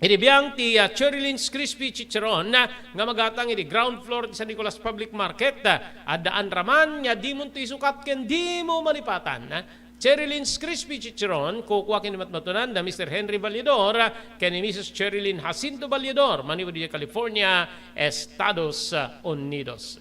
Iribiyang ti Cherilyn's Crispy Chicharon nga magatang iti ground floor ti San Nicolas Public Market. Adaan raman nga di mo ti sukat ken di mo malipatan. Cherilyn's Crispy Chicharon, kukuha kinimatmatunan na Mr. Henry Valedor, kaya ni Mrs. Cherilyn Jacinto Valedor, manipod di California, Estados Unidos.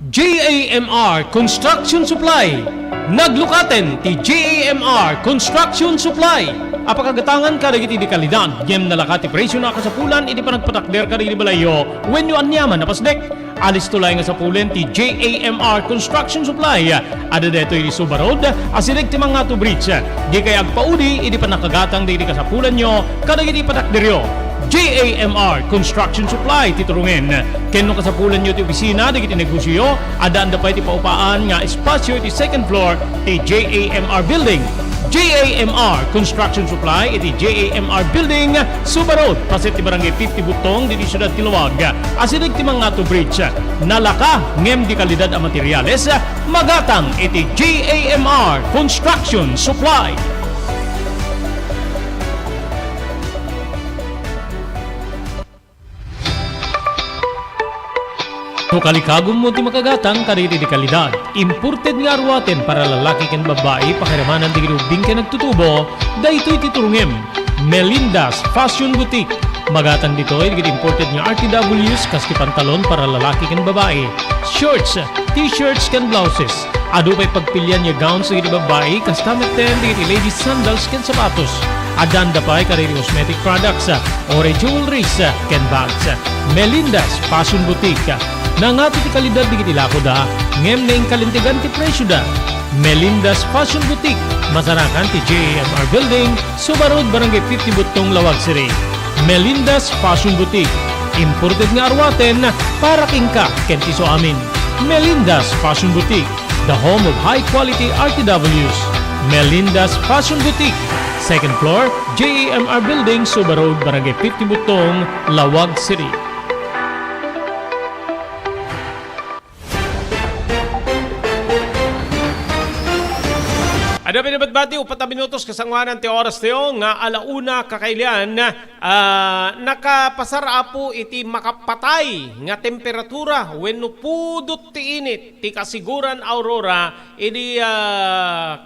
JAMR Construction Supply. Naglukaten ti JAMR Construction Supply. Apakagatangan ka dagiti di kalidad, yem nalakati presyo na kasapulan, iti panagpatakder ka di balayo, when you anyaman na pasdek. Alis tulay nga sa pulen ti JAMR Construction Supply. Ada deto iti Suba Road, asilig ti mga to bridge. Di kay agpaudi, iti panakagatang di kasapulan nyo, kadagiti patakderyo. JAMR Construction Supply titurungin. Kenno kasapulan nyo ti opisina, di kiti negosyo, adaan da pa iti paupaan nga espasyo iti second floor ti JAMR Building. JAMR Construction Supply iti JAMR Building, Suba Road, pasit ti Barangay 50 Butong, di Siyudad Tiluwag. Asilig ti mga to bridge, nalaka ngem di kalidad a materyales, magatang iti JAMR Construction Supply. No kalikagom mo ti makagatang kariti di kalidad. Imported nga arwaten para lalaki ken babae pakiramanan di girubing ken nagtutubo, daytoy titurungem. Melinda's Fashion Boutique. Magatang dito ay imported nga RTWs kaski pantalon para lalaki ken babae. Shorts, t-shirts ken blouses. Adu pay pagpilian nga gowns di babae kas kameten di ladies sandals ken sapatos. Adanda pay kariti cosmetic products, ore jewelries ken bags. Melinda's Fashion Boutique. Nangato ti kalidad di kitilako da, ngem na yung kalintigan ti presyo da. Melinda's Fashion Boutique, masarakan ti JAMR Building, Suba Road, Barangay 50 Butong, Lawag City. Melinda's Fashion Boutique, imported nga arwaten para kingka kenti so amin. Melinda's Fashion Boutique, the home of high quality RTWs. Melinda's Fashion Boutique, second floor, JAMR Building, Suba Road, Barangay 50 Butong, Lawag City. Ada pinabati upat minutos kasangwanan ti oras tayo nga alauna kakailian nakapasara po iti makapatay nga temperatura wenno pudot ti init ti kasiguran aurora idi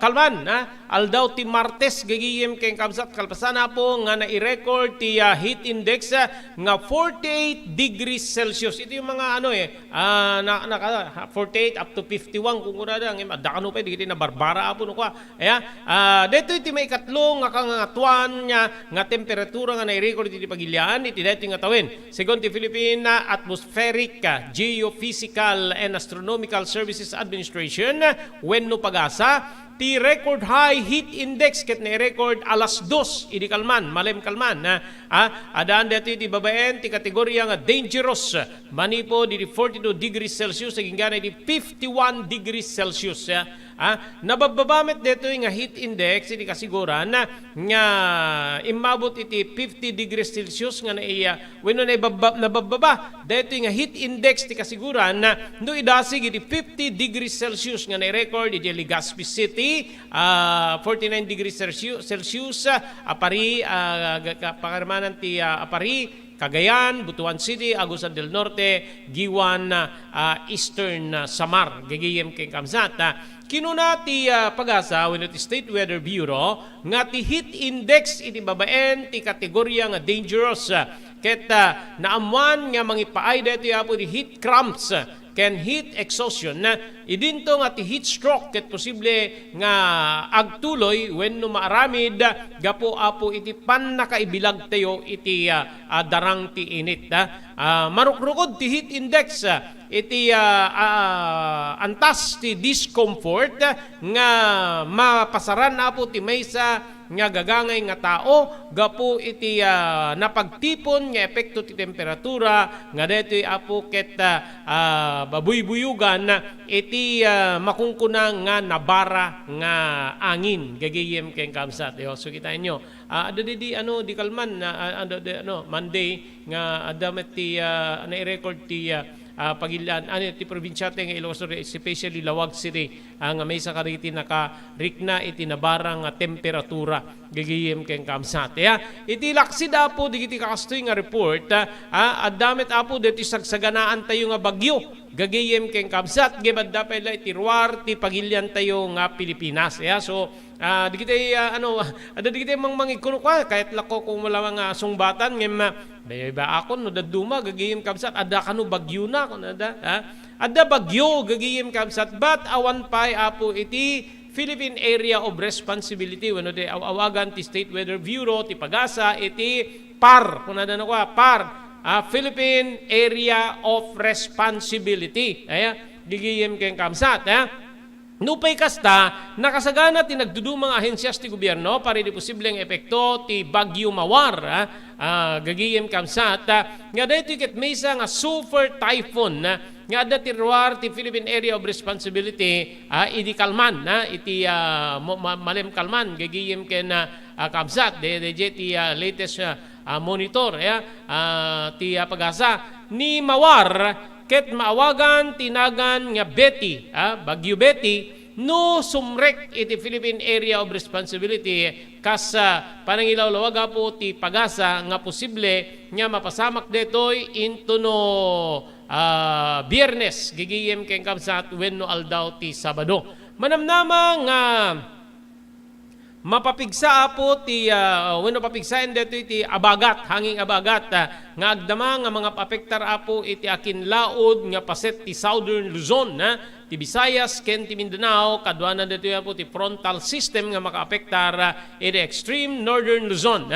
kalman aldaw ti Martes gagiyem kay kamsat kalpasana po nga nai-record ti heat index nga 48 degrees Celsius. Ito yung mga 48 up to 51 kung kuna da dakano pa digiti na barbara apo no kwa. Dito iti may ikatlong nga kangatuan nga temperatura nga nai-record iti pagilian iti dito nga tawin. Segon ti Philippine Atmospheric, Geophysical and Astronomical Services Administration wenno pagasa ti record high heat index ket na record alas 2 idi kalman malem kalman adaan dito ti babaen ti kategorya nga dangerous manipo di 42 degrees Celsius aging ganay di 51 degrees Celsius nabababamit dito nga heat index iti kasiguran nga imabot iti 50 degrees Celsius nga wenno nabababa dito nga heat index ti kasiguran no idasig iti 50 degrees Celsius nga na-record iti Legazpi City 49 degrees Celsius apari pakarmanan ti apari Cagayan, Butuan City, Agusan del Norte, Giwan, Eastern Samar. Gagayem kay Kamsat. Kinuna ti pag-asa, when ti State Weather Bureau, nga ti heat index iti babaen ti kategorya nga dangerous. Ket naamuan nga mangipaay dito yapo ti heat cramps ken heat exhaustion na idinto nga ti heat stroke ket posible nga agtuloy wenno maaramid gapo apo iti pannakaibilag tayo iti darang ti init marukrukod ti heat index iti antas ti discomfort nga mapasaran na po ti maysa nga gagangay nga tao gapo iti napagtipon nga epekto ti temperatura nga detoy apo ket babuy-buyugan iti makungkunang nga nabara nga angin gagayem ken kamsat so kita inyo di kalman Monday nga adamet ti na-record ti pagilan ti probinsya nga Ilocos Sur especially Lawag City nga may sa kariti nakarikna iti nabarang temperatura gagayem ken kamsat iti laksid apo digiti kakastoy nga report addamet apo deti sagsaganaan tayo nga bagyo gagayem ken kamsat gebad dapay iti ruar ti pagilyan tayo nga Pilipinas so digiti digiti mangikuno ka kahit lako kung wala mga sungbatan ngem ba ako no daduma gagayem kamsat ada kanu bagyo na kun ada bagyo gagayem kamsat but awan pay apo iti Philippine Area of Responsibility wenno de awagan ti State Weather Bureau ti pagasa iti PAR kun ada ko PAR Philippine Area of Responsibility gagayem ken kamsat Nupay kasta, nakasagana ti nagdudumang ahensyas ti gobyerno para di posibleng epekto ti Bagyo Mawar. Gagiyem kamsat, nga dito ket maysa nga super typhoon nga adda ti ruar ti Philippine Area of Responsibility idi kalman iti malem kalman gagiyem ken kamsat de ti latest monitor ti pag-asa ni Mawar ket maawagan tinagan nga Betty, Bagyo Betty, no sumrek iti Philippine Area of Responsibility kas panangilaw lawaga po ti pagasa nga posible nga mapasamak detoy into no Biyernes gigiyem ken kamsat wenno aldaw ti Sabado. Manamnama nga mapapigsa po ti wenno papigsaen dito iti abagat hanging abagat nga agdama nga mga papektar apo iti akinlaod nga paset ti Southern Luzon ti Visayas ken ti Mindanao kadwana dito po ti frontal system nga makaapektar iti extreme Northern Luzon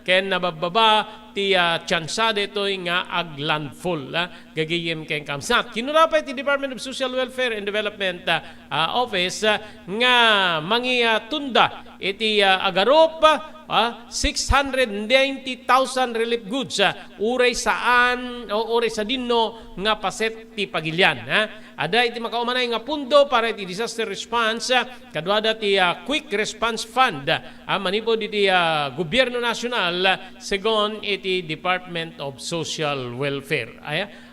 ken nabababa ti tsansa dito nga aglandfall gagayem ken kamsat kinurapay ti Department of Social Welfare and Development Office nga tunda iti agarop 690,000 relief goods uray saan o uray sa dinno nga paset ti pagilyan ada iti makaumanay nga pundo para iti disaster response kadwada ti quick response fund manipod iti gobyerno nasyonal segon iti Department of Social Welfare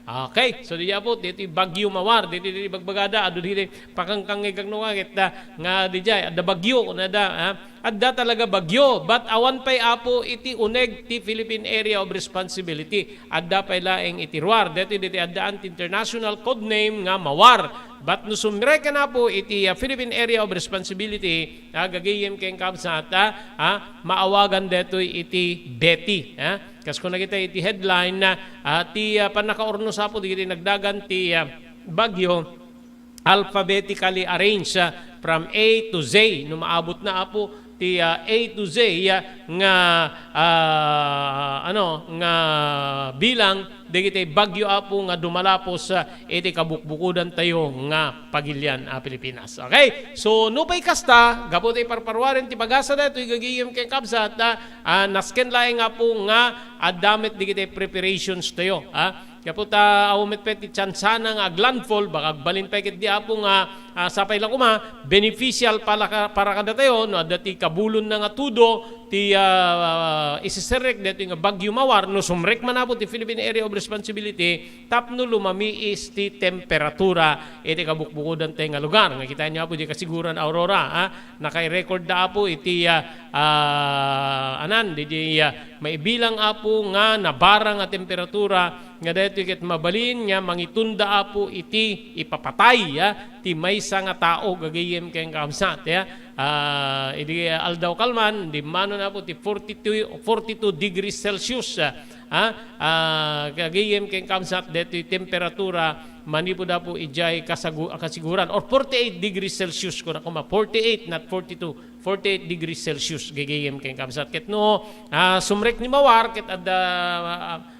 okay, so di po dito Bagyo Mawar, dito bagbagada, ado dito pakangkangigag no nga di jay, ada bagyo na adda talaga bagyo, but awan pay apo iti uneg ti Philippine Area of Responsibility, adda pay laeng iti ruar, dito addaan ti international code name nga Mawar, but no sumire ka na po iti Philippine Area of Responsibility, gagayem keng kamsat, maawagan dito iti Betty, kas kung nakita iti headline ti panakaorno sa po, di nagdagan ti bagyo alphabetically arranged from A to Z no maabot na apo ti A to Z nga nga bilang digiti bagyo apo nga dumalapos sa iti kabukbukudan tayo nga pagilyan Pilipinas. Okay? So no pay kasta gapo ti parparwaren ti pagasa dato igagiyem ken kabsat nasken laeng apo nga adamit digiti preparations tayo. Kaputa awmet pet ti tsansana nga aglandfall baka agbalin peket di apo nga sapay lang kuma beneficial para kada tayo no dati kabulon na nga tudo ti isiserek dito nga bagyo mawar no sumrek man apo ti Philippine Area of Responsibility tapno lumami is ti temperatura iti kabukbukudan tayo nga lugar nga kita niyo apo di kasiguran Aurora nakay-record da apo iti maibilang apo nga nabara nga temperatura nga dito ket mabalin nga mangitunda apo iti ipapatay ti maysa nga tao gagayem ken kamsat idi aldaw kalman di mano na po ti 42 degrees Celsius gagayem ken kamsat dito temperatura manipo da po ijay kasiguran or 48 degrees Celsius kuna kuma 48 not 42 48 degrees Celsius gagayem ken kamsat ket no sumrek ni mawar ket adda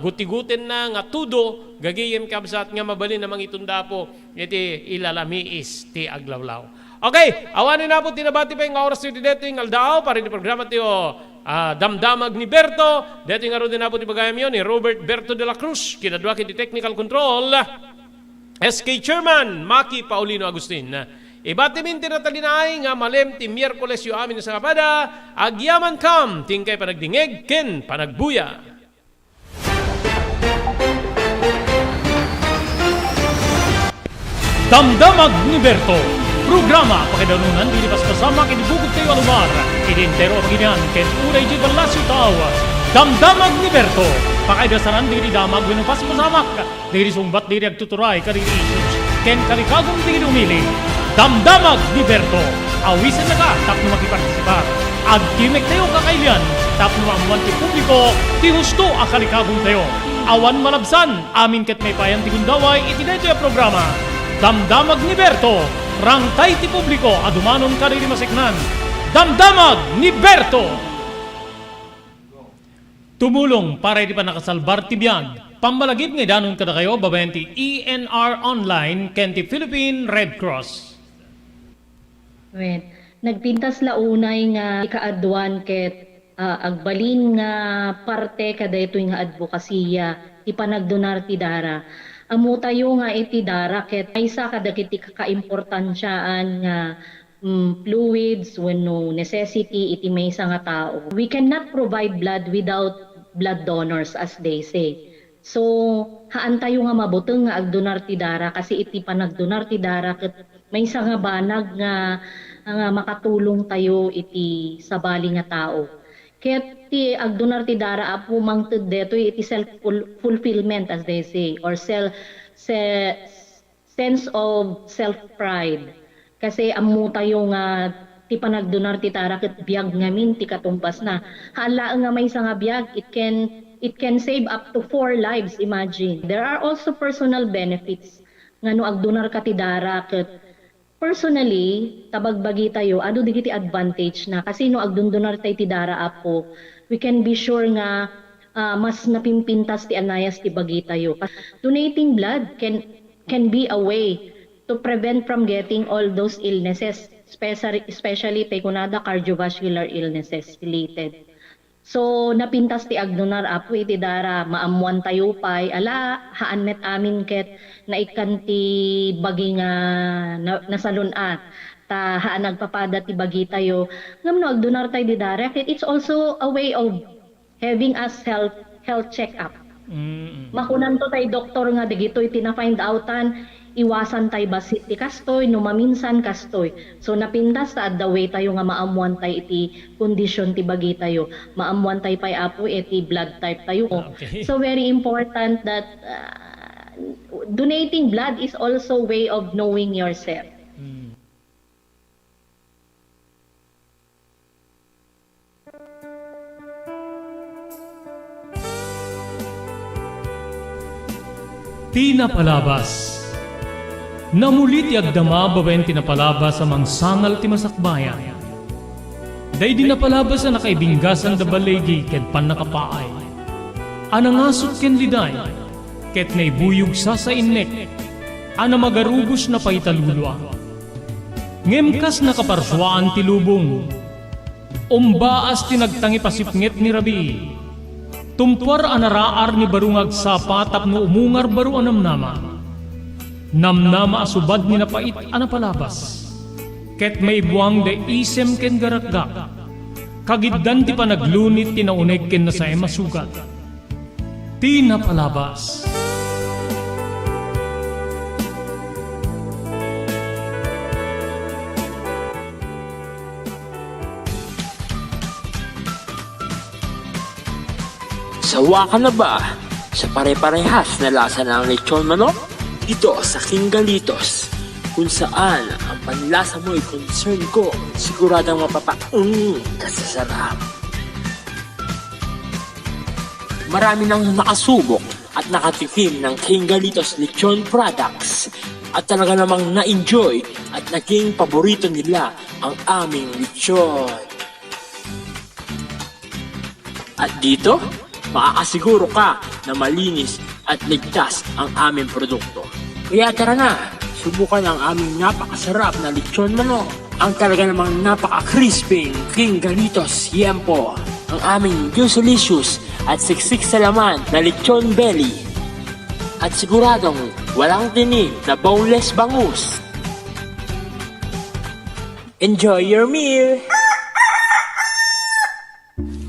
guti-gutin na nga tudo gagayem kabsat nga mabalin na mangitunda po iti ilalami is ti aglawlaw. Okay, awanin na po tinabati pa yung oras iti dito yung aldao para di programa tiyo damdamag ni Berto dito nga ro din na po ti bagayam yun ni Robert Berto de la Cruz kinadwa kiti technical control SK Chairman Maki Paulino Agustin. Ibati min tinatalinaay nga malem ti Miyerkules yu amin sa kapada agyaman kam tingkay panagdingeg ken panagbuya. Damdamag ni Berto. Programa pakidanunan dilipas kasama kinibugog kayo alumar. Idintero paginian ken Uray G. Balasyo Tao. Damdamag ni Berto. Pakaidasaran diri damag winupas masamak. Diri sumbat diri agtuturay kariri issues. Ken kalikagong diri umili. Damdamag ni Berto. Awisan na ka tapno makipartisipar. Agtimek tayo kakailian tapno maamuan ti publiko ti husto akalikagong tayo. Awan malabsan amin ket may payan ti gundaway iti daytoy programa. Damdamag ni Berto, rangtay ti publiko, adumanon kariri masiknan. Damdamag ni Berto! Tumulong para iti pa nakasalbar ti biyag. Pambalagip nga danon kada kayo, babayan ti ENR Online, ken ti Philippine Red Cross. Wait, nagpintas launay nga ikaadwan ket agbalin nga parte kada ito nga advokasya, ipanagdonar ti dara. Amo tayo nga iti dara ket maysa kadagiti kakaimportansyaan nga fluids wenno necessity iti maysa nga tao. We cannot provide blood without blood donors as they say. So haan tayo nga mabuteng nga agdonar ti dara kasi iti panagdonar ti dara ket maysa nga banag nga makatulong tayo iti sabali nga tao. Ket ti agdonar ti dara apo mangted deto iti self-fulfillment as they say or sense of self-pride. Kasi amo tayo nga ti panagdonar ti dara ket biag ngamin ti katumpas na. Hala nga may nga biag it can save up to 4 lives, imagine. There are also personal benefits nga no agdonar ka ti dara ket personally, tabagbagi tayo, ano digiti advantage na kasi no agdundunar tayo ti dara apo, we can be sure nga mas napimpintas ti anayas ti bagi tayo. Donating blood can be a way to prevent from getting all those illnesses, especially tayo kunada cardiovascular illnesses related. So napintas ti agdonar apo iti dara maamuan tayo pay ala haan met amin ket naikan ti bagi nga nasalunat ta haan nagpapada ti bagi tayo ngamno agdonar tayo di dara ket it's also a way of having us health check up. Makunan to tayo doktor nga digitoy tina-find outan iwasan tayo basit ti kastoy no maminsan kastoy. So napintas ta the way tayo nga maamuan tayo iti kondisyon ti bagi tayo. Maamuan tayo pay apo iti blood type tayo. Okay. So very important that donating blood is also way of knowing yourself. Pinapalabas Namuli ti agdama bawen tinapalabas amang sangal ti masakbayan. Day di napalabas na nakaibinggasan da balegi ket pan nakapaay. Anangasot ken liday, ket naibuyog sa innek, ana magarubos na paitalulwa. Ngemkas nakaparswaan ti lubong, umbaas tinagtangi pasipnget ni Rabi. Tumpar anaraar ni barungag sapa tapno umungar baru anamnama. Namnama asubad ni napait anapalabas. Ket may buwang da isem ken garakgak. Kagiddan ti panaglunit tinauneg ken nasay masugat. Ti napalabas. Sawa ka na ba sa pare-parehas na lasa ng lechon manok? Dito sa King Galitos, kung saan ang panlasa mo ay concern ko, siguradang mapapaung kasasarap. Marami nang nakasubok at nakatikim ng King Galitos lechon products at talaga namang na-enjoy at naging paborito nila ang aming lechon. At dito, makakasiguro ka na malinis at ligtas ang aming produkto. Kaya tara na, subukan ang aming napakasarap na lechon manok. Ang talaga namang napaka-crispy King Galitos Yempo. Ang aming juicelicious at siksik sa laman na lechon belly. At siguradong walang tinig na boneless bangus. Enjoy your meal!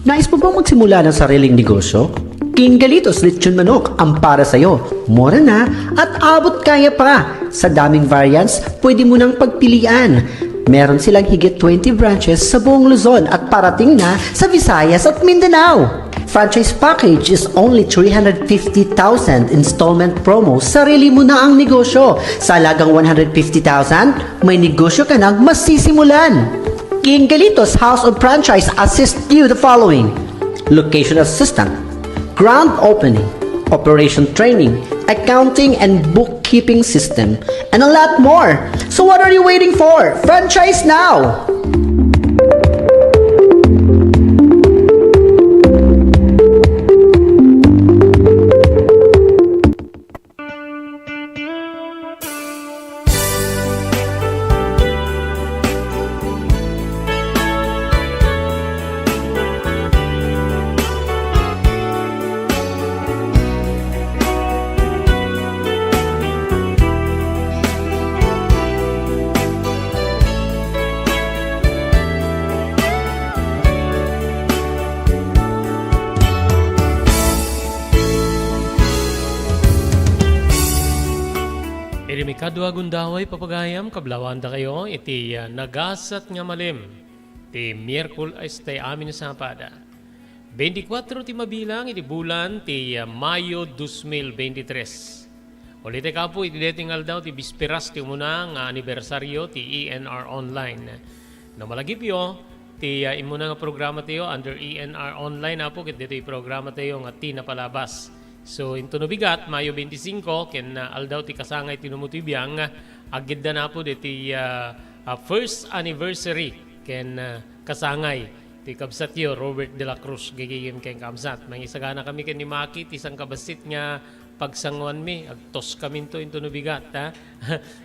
Nais mo bang magsimula ng sariling negosyo? King Galitos Lechon Manok ang para sa'yo. Mura na at abot kaya pa. Sa daming variants, pwede mo nang pagpilian. Meron silang higit 20 branches sa buong Luzon at parating na sa Visayas at Mindanao. Franchise package is only 350,000 installment promo. Sarili mo na ang negosyo. Sa halagang 150,000, may negosyo ka nang masisimulan. King Galitos House of Franchise assists you the following: location assistant, grand opening, operation training, accounting and bookkeeping system, and a lot more. So what are you waiting for? Franchise now! Kadwa gundaway papagayam kablawanda kayo iti nagasat nga malim ti Miyerkul ay stay amin sa pada 24 ti mabilang iti bulan ti Mayo 2023. Ulit ka po iti datingal daw ti bisperas ti umuna nga anibersaryo ti ENR Online. No malagip yo ti imuna nga programa tiyo under ENR Online apo ket dito programa tiyo nga ti napalabas. So, into no bigat, Mayo 25, ken aldaw ti kasangay tinumutibiyang, agidda na po diti first anniversary ken kasangay ti kabsatyo Robert de la Cruz gigigim ken kamsat. Mangisagana kami ken ni Maki ti sang kabasit nga pagsangwan mi, agtos kami to into no bigat.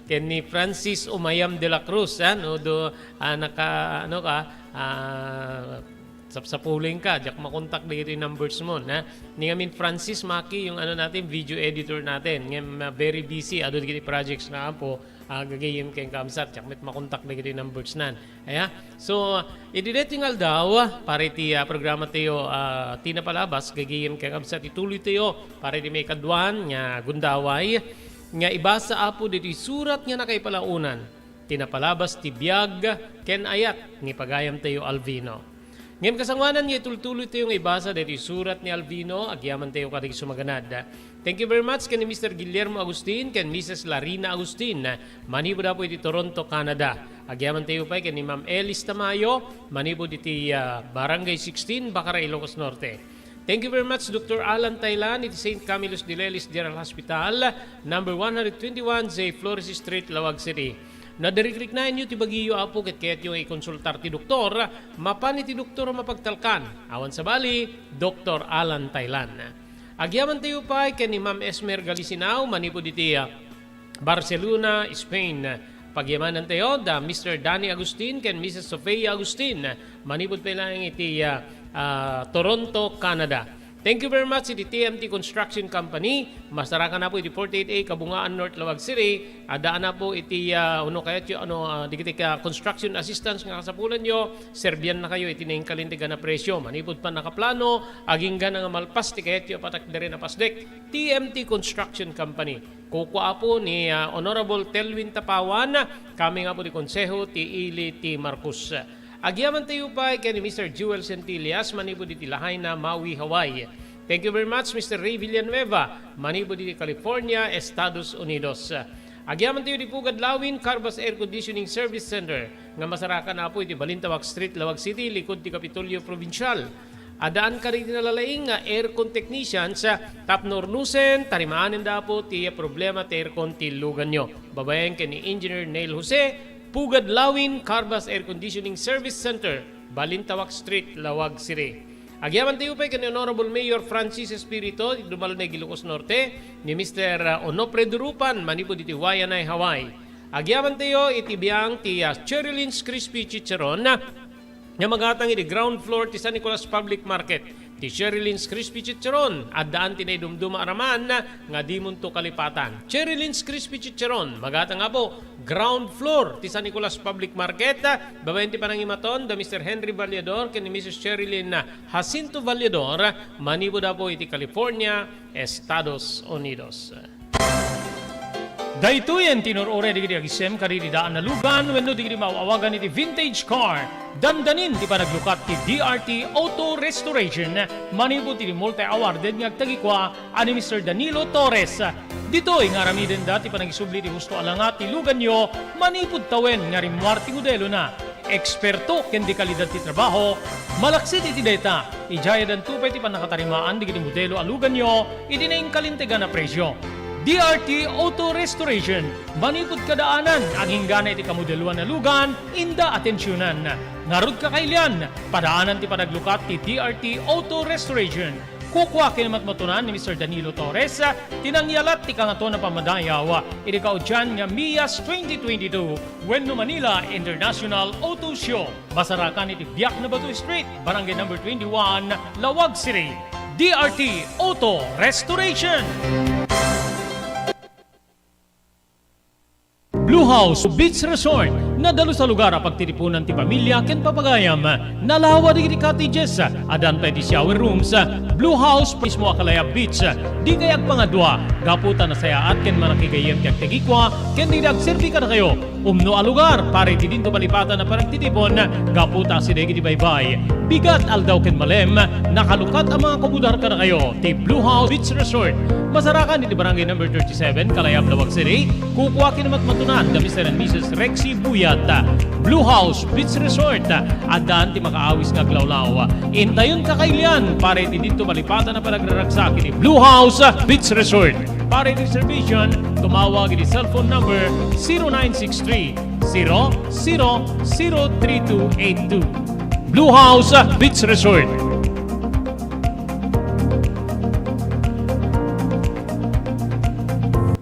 Ken ni Francis Umayam de la Cruz, no, do naka ano ka sapsapuling ka, jak makontak dito yung numbers mo, na ni ngamin Francis Maki, yung ano natin, video editor natin, ngam very busy, ado dito projects na po, gagayim kayong kamsat, jak makontak dito yung numbers nan. Aya, so, ididetingal daw, para iti programa tayo, tinapalabas, gagayim kayong kamsat, ituloy tayo, para iti may kadwan, nga gundaway, nga ibasa apo dito surat nga nakaipalaunan, tinapalabas ti biyag, ken ayat, ni pagayam tayo Alvino. Ngayon kasangwanan niya, tultuloy tayo yung ibasa dito surat ni Alvino, agyaman tayo katig sumaganad. Thank you very much kan Mr. Guillermo Agustin, kan Mrs. Larina Agustin, manibo da po iti Toronto, Canada. Agyaman tayo pa kan ni Ma'am Elis Tamayo, manibo iti Barangay 16, Bacara, Ilocos Norte. Thank you very much, Dr. Alan Taylan, iti St. Camillus de Lelis General Hospital, number 121, J. Flores Street, Lawag City. Nadiriklik na inyo ti bagiyo apo ket kayat yung ikonsultar ti doktor, mapan ti doktor mapagtalkan. Awan sa bali, Dr. Alan Taylan. Agyaman tayo pa kay ni Ma'am Esmer Galisinao, manipod iti Barcelona, Spain. Pagyamanan tayo da Mr. Danny Agustin ken Mrs. Sofia Agustin, manipod pa lang iti Toronto, Canada. Thank you very much iti TMT Construction Company. Masarakan na po iti 48A Kabungaan North, Lawag City. Adaan na po iti construction assistance nga kasapulan nyo. Serbian na kayo iti naing kalintigan na presyo. Manipod pa nakaplano, aging nga malpas ti kayat yung patak na rin na pasdek. TMT Construction Company. Kukua po ni Honorable Telwin Tapawan. Kami nga po di konseho ti Ili ti Marcos. Agyaman tayo pa kay Mr. Jewel Centillas, manipod iti Lahaina, Maui, Hawaii. Thank you very much, Mr. Ray Villanueva, manipod iti California, Estados Unidos. Agyaman tayo di Pugad Lawin, Carbas Air Conditioning Service Center, nga masarakan na po iti Balintawak Street, Lawag City, likod ti Kapitolyo Provincial. Adaan ka rin nalalaing nga aircon technicians sa Tapnornusen, tarimaanin da po ti problema ti aircon ti lugan nyo. Babayan ka ni Engineer Neil Jose, Pugad Lawin, Carbas Air Conditioning Service Center, Balintawak Street, Lawag City. Agyaman tayo pa kay Honorable Mayor Francis Espirito, Dumalo na Ilocos Norte, ni Mr. Onofre Durupan, manipod iti Wayanay, Hawaii. Agyaman tayo iti biyang ti Cherylins Crispy Chicharon, nga magatang iti ground floor ti San Nicolas Public Market. Ti Cherylins Crispy Chicharon, at daan tinay dumduma araman nga di munto kalipatan. Cherylins Crispy Chicharon, magatang nga po, ground floor ti San Nicolas Public Market. Babayan ti panangimaton da Mr. Henry Vallador ken ni Mrs. Cherilyn Jacinto Vallador, manibo da po iti California, Estados Unidos. Daytoyen tinurore digiti agisem karididaan na lugan wenno digiti mauawagan iti vintage car. Dandanin ti panaglukat ti DRT Auto Restoration, manipod ti multi-awarded nga agtagikwa ani Mr. Danilo Torres. Ditoy nga ramiden dati panagisubli ti husto alangat ti lugan nyo, manipod tawen nga rimwar ti modelo na. Eksperto ken di kalidad ti trabaho, malaksit iti data, ijaya dan tupay ti panakatarimaan digiti modelo alugan nyo, iti naing kalintegan na presyo. DRT Auto Restoration, manipod kadaanan, ang hinggana iti kamodeluan na lugan, inda atensyonan. Ngarod kakailian, padaanan ti panaglukat ti DRT Auto Restoration. Kukwa kinamatmatunan ni Mr. Danilo Torres, tinangyalat ti kangato na pamadayaw, iti kaudyan nga MIAS 2022, Wenno Manila International Auto Show. Masarakan iti Biak na Batu Street, Barangay number 21, Lawag City. DRT Auto Restoration. Blue House Beach Resort, nadalo sa lugar pagtitipunan ti pamilya ken papagayam. Nalawa digiti cottages, adan pa ti shower rooms. Blue House mismo akalaya beach. Di kayag pangadwa, gaputan na sayaat ken manakigayem ti agtegikwa ken di agserbi ka na kayo. Umno a lugar pare ti dinto balipatan na paragtitipon, gaputa si degi ti baybay. Bigat aldaw ken malem, nakalukat ang mga kabudar ka na kayo. Ti Blue House Beach Resort. Masarakan iti barangay number 37, Kalayab, Lawag City. Kukwa kinamatmatunan da Mr. and Mrs. Rexy Buyat. Blue House Beach Resort, adaan ti makaawis nga glawlaw. Intayon kakailian, pare ti dito malipatan na panagraragsak ni Blue House Beach Resort. Pare ti reservation, tumawag iti cellphone number 0963 003282. Blue House Beach Resort.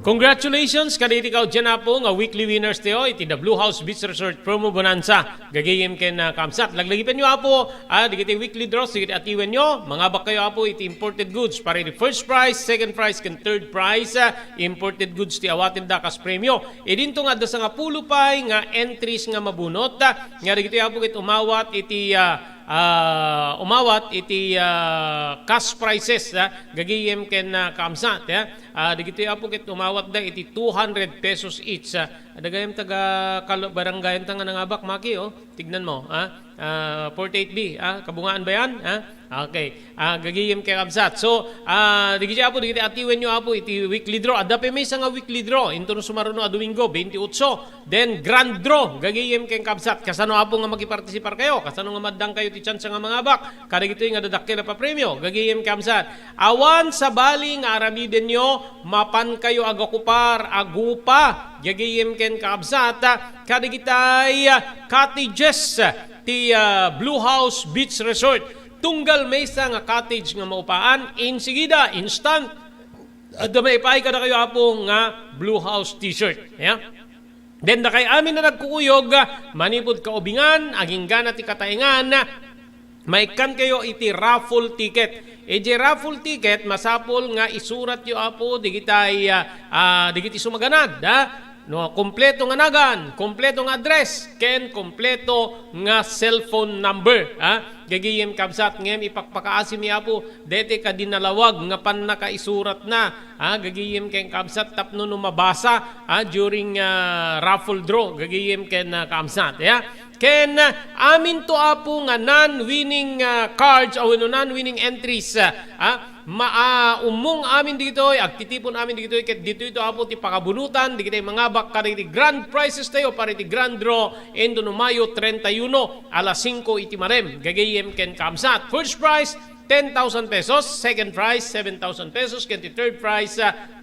Congratulations kaditi kaw dyan na po nga weekly winners tayo iti the Blue House Beach Resort Promo Bonanza. Gagayim ken kamsat. Laglagipan nyo apo, digiti weekly draws, digiti atiwen nyo. Mga bak kayo apo iti imported goods. Para iti first prize, second prize, ken third prize, imported goods ti awatin da kas premyo. Idinto nga dasa nga pulo pay nga entries nga mabunot. Nga digiti apo kit umawat iti cash prices gagayem ken kamsat digito apo ket umawat da iti 200 pesos each. Dagayam taga barangay tanga nangabak maki tignan mo 48B kabungaan ba yan okay gagiyem kay kabsat. So digiti apo digiti atiwen nyo apo iti weekly draw adape may nga weekly draw into no sumaruno a Domingo 28 then grand draw gagiyem kay kabsat kasano apo nga makipartisipar kayo kasano nga maddang kayo ti chance nga mga bak kada gito nga dadakkel pa premyo gagiyem kay kabsat awan sa bali nga aramiden nyo mapan kayo agakupar agupa gagiyem ken kabsat kada gitay cottages ti Blue House Beach Resort tunggal mesa nga cottage nga maupaan insigida instant at maipay kada kayo apo nga Blue House t-shirt then da kay amin na nagkukuyog manipod kaubingan aging gana ti kataingan maikan kayo iti raffle ticket. Iti raffle ticket masapol nga isurat yo apo digitay digiti sumaganad no kompleto nga nagan, kompleto nga address, ken kompleto nga cellphone number. Gagiyem kabsat ngem ipakpakaasim apo dete ka dinalawag nga pan nakaisurat na. Gagiyem ken kabsat tapno no mabasa during raffle draw. Gagiyem ken kabsat ken amin to apo nga non-winning cards o non-winning entries umong amin dito agtitipon amin dito ket dito ito apo ti pakabunutan di kitay mga bak kariti grand prizes tayo pariti grand draw endo no Mayo 31 alas 5 iti marem gagayem ken kamsat first prize 10,000 pesos second prize 7,000 pesos ken ti third prize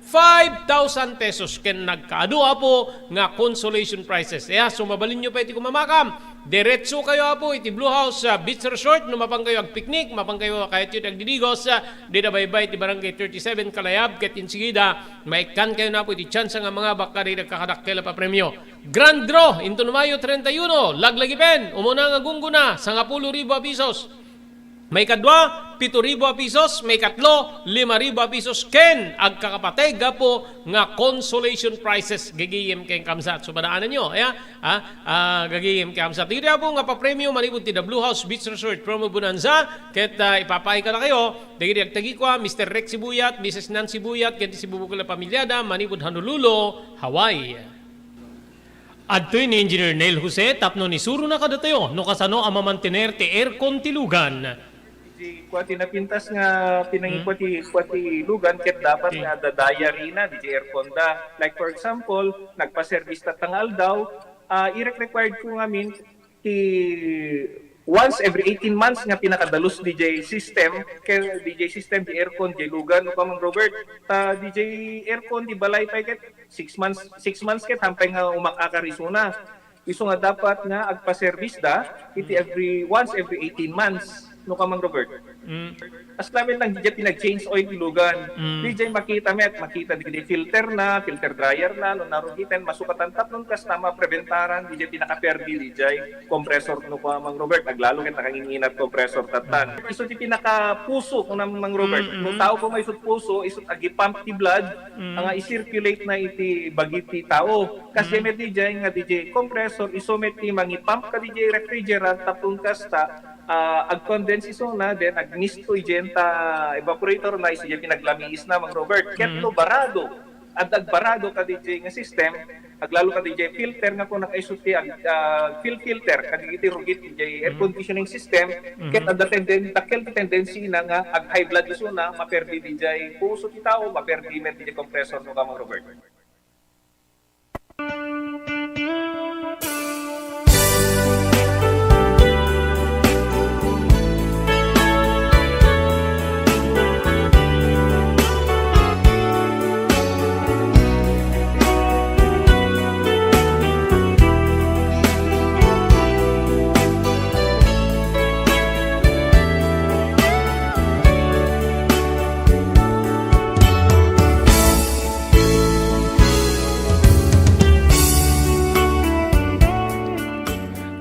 5,000 pesos ken nagkaado apo nga consolation prizes sumabalin nyo pa iti kumamakam diretso kayo apo iti Blue House Beach Resort no mapang kayo ag picnic mapang kayo kahit yun ag didigos di na baybay iti barangay 37 Kalayab ket insigida maikan kayo na po iti chance nga mga bakari nagkakadakkel pa premyo grand draw into no Mayo 31 laglagi pen umuna nga gungguna 10,000 pesos may kadwa 7,000 pesos, may katlo 5,000 pesos ken agkakapatay gapo nga consolation prizes gagiyem ken kamsat. So badaanan nyo, gagiyem ken kamsat. Dito po nga pa-premium manipod ti the Blue House Beach Resort promo bonanza ket ipapay ka na kayo. Dagiti agtagi ko Mr. Rex Sibuyat, Mrs. Nancy Sibuyat ken ti Sibubukol na pamilyada manipod Honolulu, Hawaii. Adtoy ni Engineer Neil Jose tapno ni suro na kadatayo no kasano ang mamantener ti aircon ti lugan. Di kwati napintas nga pinangikwati lugan ket dapat nga dadayari na di aircon da. Like for example, nagpa-service tatangal daw, i-required ko ngamin ti once every 18 months nga pinakadalos DJ system kay DJ system di aircon di lugan no Mang Robert DJ aircon di balay pa ket 6 months ket hampay nga umakakarisuna iso nga dapat nga agpa-service da iti once every 18 months no Mang Robert. As namin lang DJ pinag-change oil ilugan. DJ makita di filter dryer na no narugitan masukatan tapnon kas na mapreventaran DJ pinaka-perdi DJ compressor no Mang Robert naglalo ket nakanginginat compressor tatan. Iso ti pinaka-puso no Mang Robert. No tao ko may isut puso isut agi-pump ti blood nga i-circulate na iti bagiti tao. Kasi met DJ nga DJ compressor iso met ti mangi-pump ka DJ refrigerant tapnon kas ta ag-condense iso na then ag-misto igenta evaporator na isi pinaglamiis na Mang Robert ketno barado at agbarado ka DJ nga system aglalo ka DJ filter nga po nakaisuti filter kadigiti rugit DJ air conditioning system ket ada tendency na nga ag high blood iso na maperdi DJ puso ti tao maperdi met DJ compressor no Mang Robert.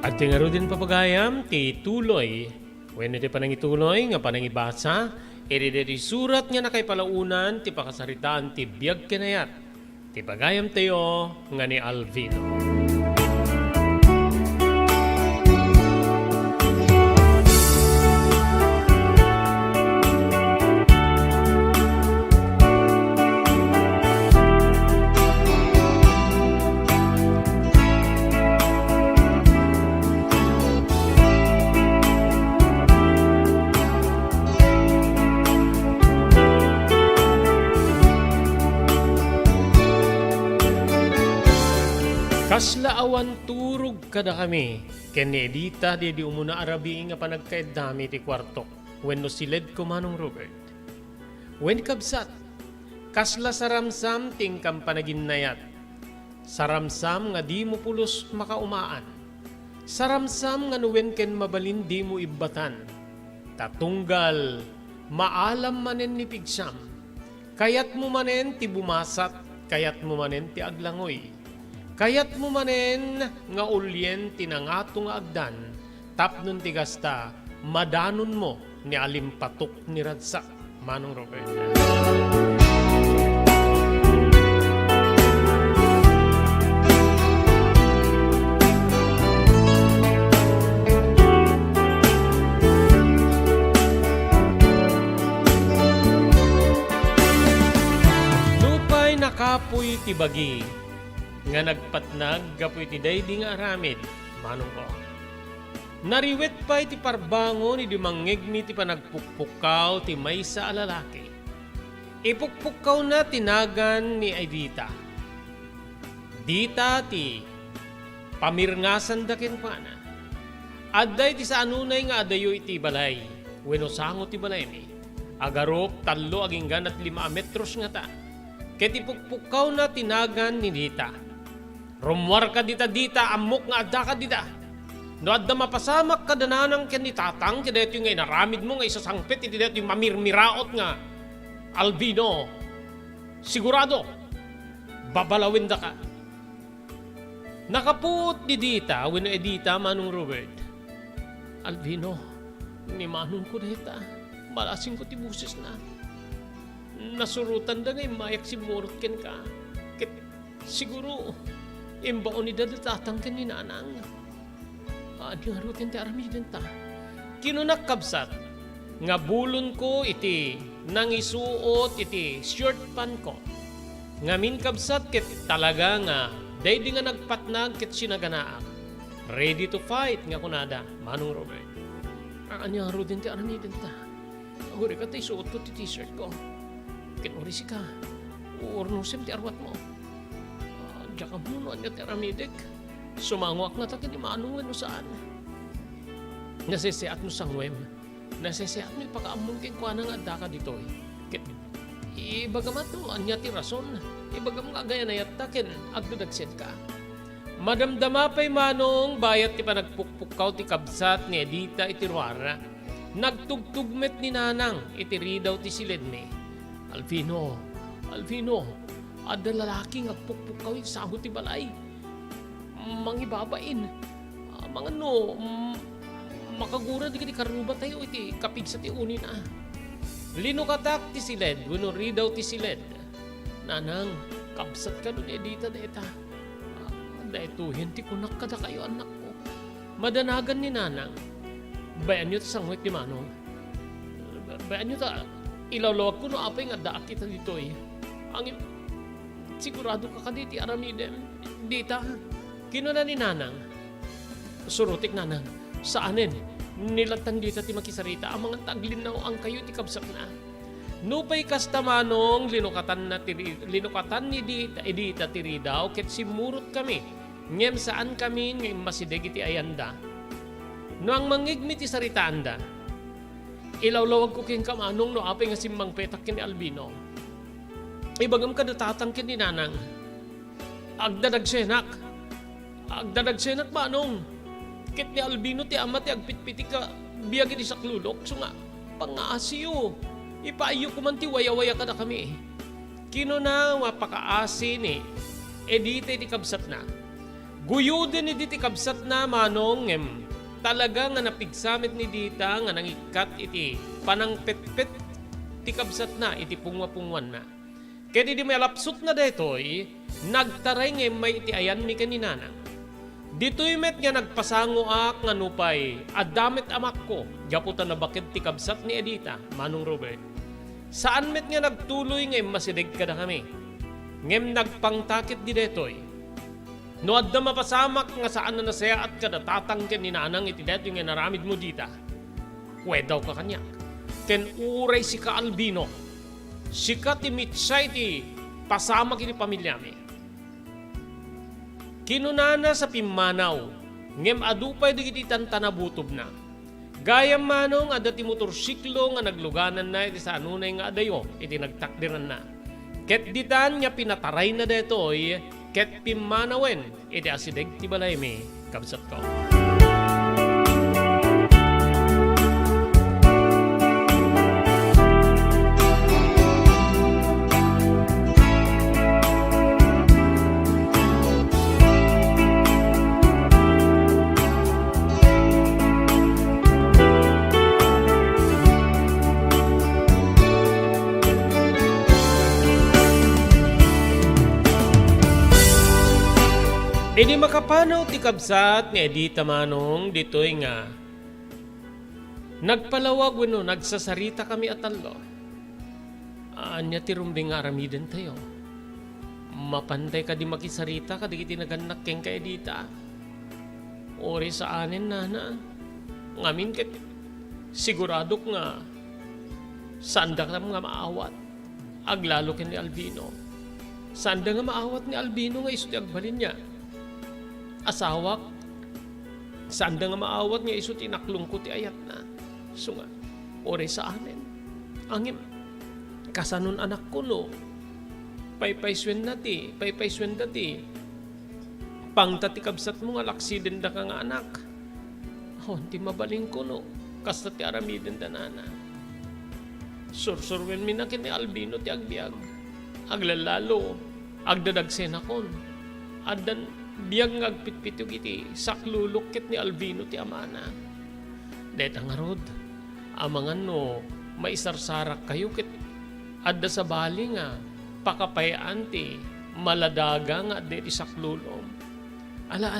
At tingaro din papagayam, ti tuloy. When iti panangituloy, nga panangibasa, iti surat nga nakay palaunan, ti pakasaritaan, ti biyag kinayat. Ti pagayam tayo, nga ni Alvino. Kasla awan turog kada kami, ken ni Edita di umuna arabi nga panagkaed dami ti kwarto, wenno siled ko Manong Robert. Wen kabsat, kasla saramsam ting kampanaginnayat, saramsam nga di mo pulos makaumaan, saramsam nga nuwen ken mabalin di mo ibatan, tatunggal, maalam manen ni pigsam, kayat mo manen ti bumasat, kayat mo manen ti aglangoy, kayat mo manen nga ulyen tinangato nga agdan, tapnon ti gasta, madanon mo ni alimpatok ni Radsak, Manong Robert. Lupay nakapoy ti bagi, nga nagpatnag gapoy ti daydi nga aramid, Manong ko. Nariwet pa iti parbango ni dimangegmi ti panagpukpukaw ti maysa a lalaki. Ipukpukaw na tinagan ni Edita. Dita ti pamirngasan daken pana. Adday ti sa anunay nga adayo iti balay. Wenno sango ti balay ni. Agarop 3 aginggan at 5 metros nga ta. Ket ipukpukaw na tinagan ni Dita. Rumwar ka dita amok nga adda ka dita. No adda mapasamak ka dananang ken ni tatang ken dito nga inaramid mo nga isasangpit iti dito yung mamirmiraot nga Albino. Sigurado babalawin da ka. Nakaput ni Dita wenno Edita Manong Robert. Albino, ni Manong ko dita. Malasing ko ti busis na. Nasurutan da nga mayak si Murot ken ka. Ket siguro imbaon ni dadatang ken ni nanang. Adi nga rutin ti aramidin ta. Kinunak kabsat, nga bulon ko iti nangisuot iti short pan ko. Ngamin kabsat ket talaga nga, daydi nga nagpatnag ket sinaganaak. Ready to fight nga kunada, Manong Robert. Adi nga rutin ti aramidin ta. Aguri ka ti suot ko ti t-shirt ko. Ket orisi ka, uurnusim ti arwat mo. Diya ka muna niya ti aramidek. Sumangwak na takin ni Manong no saan. Nasisiat mo sangwem. Nasisiat mo ipakaamon kay kwa nga adda ka dito. Ibagamat mo, anya ti rason. Ibagam nga gaya na yatakin, agdudagsin ka. Madamdama pa'y Manong, bayat ti panagpukpukaw ti kabsat ni Edita iti ruara. Nagtugtugmet ni Nanang, iti ridaw ti silid ni. Alvino, adda lalaki ngagpukpukaw iti saho ti balay. Mangibabain, mga no, makagura di karuba tayo iti kapig sa ti unin ah. Linukatak ti siled, wano ridaw ti siled. Nanang, kabsat ka nun Edita deta. Dahito, hindi kunak kada kayo anak ko. Madanagan ni Nanang. Bayan nyo ta sangwit ni Manong. Bayan nyo ta, ilawlawag ko no apay nga daak kita dito eh. Ang sigurado ka kaditi aramidem. Dita, kinuna ni Nanang. Surutik Nanang, saanin? Nilatan dito ti makisarita, ang mga taglinaw ang kayo ti kabsak na. Nupay kasta Manong, linukatan ni Edita tiri daw, ket simurot kami. Ngem saan kami ngem masideg iti ayanda. No ang mangigmi ti sarita anda, ilawlawag ko king kamanong no apay nga simbang petak kin ni Albino. Ibagam ka datatang kin ni Nanang. Agdadagsenak Manong. Ket ni Albino ti ama ti agpitpiti ka biyag iti saklulok. So nga, pangaasiyo. Ipaayo ko man ti waya-waya ka na kami. Kino na mapakaasi ni Edita iti kabsat na. Guyo din iti kabsat na Manong. Talaga nga napigsamit ni Dita nga nangikat iti panangpetpet ti kabsat na iti pungwa-pungwan na. Kaya di may lapsot na detoy, nagtaray nga may iti ayan mi kaninanang. Dito'y met nga nagpasango ak nga nupay, adamit amak ko, gaputan na bakit ti kabsat ni Edita, Manong Robert. Saan met nga nagtuloy nga masidig ka na kami. Ngem nagpangtakit di detoy. No adda mapasamak nga saan na nasaya at kadatatang ken ni Nanang iti deto nga naramid mo dita. Pwedaw ka kanyak. Ken uray si ka Albino. Sika ti mitsay ti pasamak iti pamilya mi. kinunana sa pimanaw, ngem adupay digiti tantanabutob na. Gayam manong ada ti motorsiklo nga nagluganan na iti sa anunay nga adayo, iti nagtakdiran na. Ket ditan nga pinataray na detoy, ket pimanawen, iti asideg ti balay mi, kabsat ko. Ini makapanaw ti kabsat ni Edita Manong ditoy nga nagpalawag wenno nagsasarita kami atalo. Anya ti rumbing nga aramiden tayo. Mapantay ka di makisarita ka di kiti naganak keng ka Edita. Ori sa anin nana. Ngamin ket siguradok nga sanda ka nga maawat. Aglalo ken ni Albino. Sanda nga maawat ni Albino nga iso ti agbalin niya. Asawak, sanda nga maawat nga iso tinaklong ko ti ayat na. So nga, ore sa amin. Angim, kasanon anak ko no. Paypayswen dati. Pangtati kabsat mo nga laksiden da ka nga anak. Ti mabaling ko no. Kasta ti aramiden da nana. Sursurwen minakin ni Albino ti agbiag. Aglalalo, agdadagsen akon. Adan, biyag nga agpitpitog iti saklulukit ni Albino ti amana. Deta nga rod, amangan no, maisarsarak kayo kit adda sa bali nga, pakapayaan ti maladaga nga deti saklulom. Ala,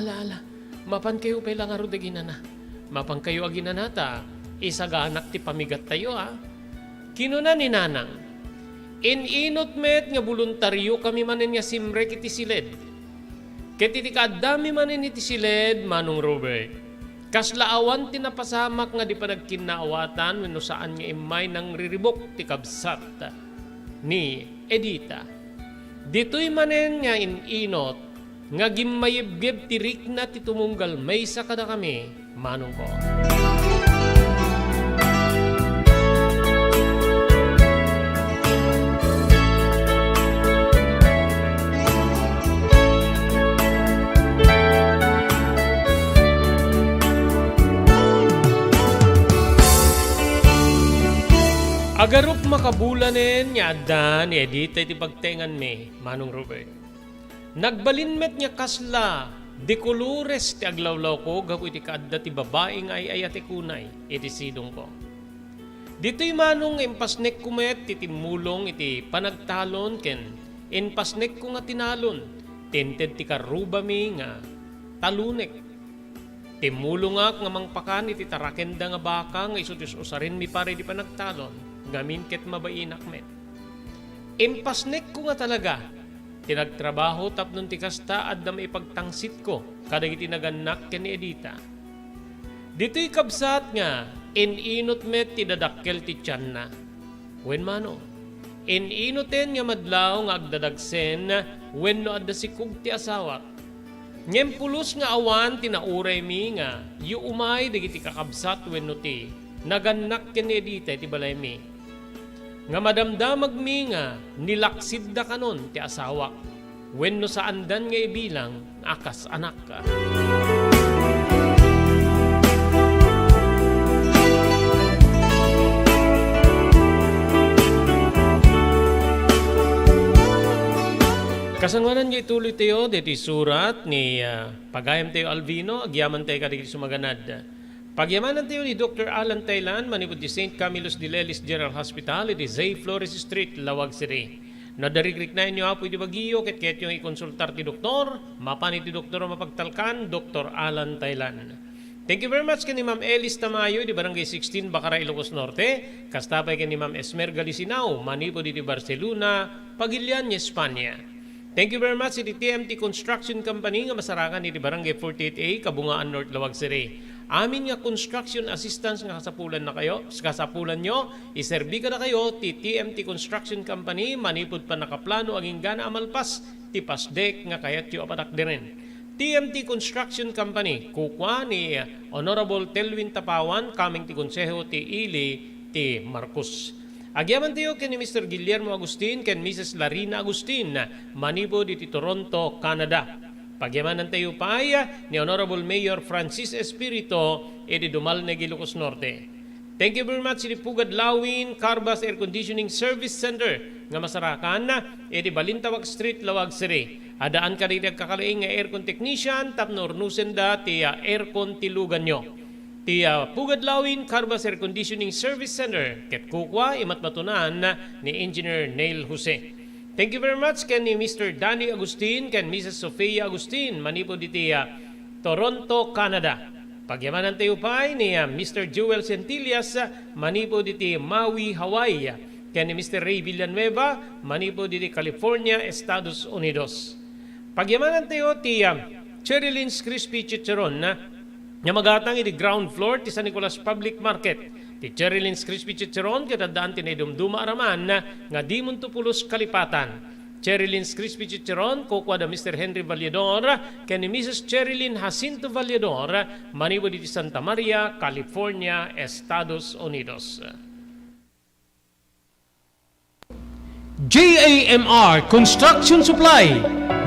mapan kayo pala nga rod aginana. Mapan kayo aginanata, isaganak ti pamigat tayo ha. Kinuna ni nanang, inot met nga voluntaryo kami manen nga simrek iti siled. Ket iti kadami manen iti siled Manong Robert. Kaslaawan ti napasamak nga di pa nagkinaawatan wenno saan nga imay nang riribok ti kabsat ni Edita. Ditoy manen nga inot nga gimayebgeb ti rikna ti tumunggal maysa kada kami manong ko. Agarup makabulanen nga adda ni Edita iti pagtengan mi, Manong Robert. Nagbalinmet nga kasla, di kolores ti aglawlaw ko, gapu iti kaadda ti babae nga ay ati kunay, iti sidong ko. Dito'y manong impasnek kumet ti timulong iti panagtalon ken, impasnek ko nga tinalon, tinted ti karuba mi nga talunek. Timulong nga mangpakan iti tarakenda nga baka nga isutis usarin mi pare di panagtalon. Ngamin ket mabainak met. Impasnek ko nga talaga. Tinagtrabaho tapnon ti kasta at dam ipagtangsit ko kadagiti naganak ken ni Edita. Dito'y kabsat nga inot met ti dadakkel ti tiyan na. Wen mano, ininoten nga madlaw nga agdadagsen wenno adda sikug ti asawa. Ngem pulos nga awan tinauray mi nga yu umay dagiti kakabsat wenno ti naganak ken ni Edita ti balay mi. Nga madamdamag mi nga nilaksid da kanon ti asawa wenno sa andan nga ibilang akas anak ka. Kasangwanan niya ituloy tayo dito surat ni Pagayam tayo Albino, agyaman tayo kadikit sumaganad. Pagyamanan tayo ni Dr. Alan Taylan, manipod di St. Camillus de Lelis General Hospital, iti Zay Flores Street, Lawag City. Nadarikrik na inyo apoy di bagiyo, ket yung ikonsultar ti doktor, mapanit ti doktor mapagtalkan, Dr. Alan Taylan. Thank you very much kay ni Ma'am Elis Tamayo, di Barangay 16, Bacara, Ilocos Norte. Kastapay kay ni Ma'am Esmer Galisinao, manipod di Barcelona, Pagilian, Espanya. Thank you very much iti TMT Construction Company nga masarakan iti Barangay 48A, Kabungaan North, Lawag City. Amin nga construction assistance nga kasapulan na kayo, kasapulan nyo, iserbi ka na kayo ti TMT Construction Company, manipod pa nakaplano aging gana amalpas, ti pasdek nga kayat yo apatak diren. TMT Construction Company, kukwa ni Honorable Telvin Tapawan, kaming ti konseho ti Ili ti Marcos. Agyaman tayo ken ni Mr. Guillermo Agustin ken Mrs. Larina Agustin, manipo di Toronto, Canada. Pagyamanan tayo pa ni Honorable Mayor Francis Espirito di Dumalneg, Ilocos Norte. Thank you very much ni Pugad Lawin Carbas Air Conditioning Service Center nga masarakan di Balintawak Street, Lawag City. Adaan ka rin kakalaing nga aircon technician tapno ornusen da ti aircon tilugan nyo. Ti Pugad Lawin Carbas Air Conditioning Service Center ket kukwa imat matunan ni Engineer Neil Jose. Thank you very much ken ni Mr. Danny Agustin ken Mrs. Sofia Agustin manipo diti Toronto, Canada. Pagyamanan tayo pa ni Mr. Joel Centillas manipo diti Maui, Hawaii ken ni Mr. Ray Villanueva manipo diti California, Estados Unidos. Pagyamanan tayo ti Cherylins Crispy Chicharon nga magatang iti ground floor ti San Nicolas Public Market. Ti Cherylins Crispy Chicharon katadaan ti naidumduma araman nga di Montopulos Kalipatan. Cherylins Crispy Chicharon kukwa da Mr. Henry Vallador ken ni Mrs. Cherylin Jacinto Vallador maniwo diti Santa Maria, California, Estados Unidos. JAMR Construction Supply.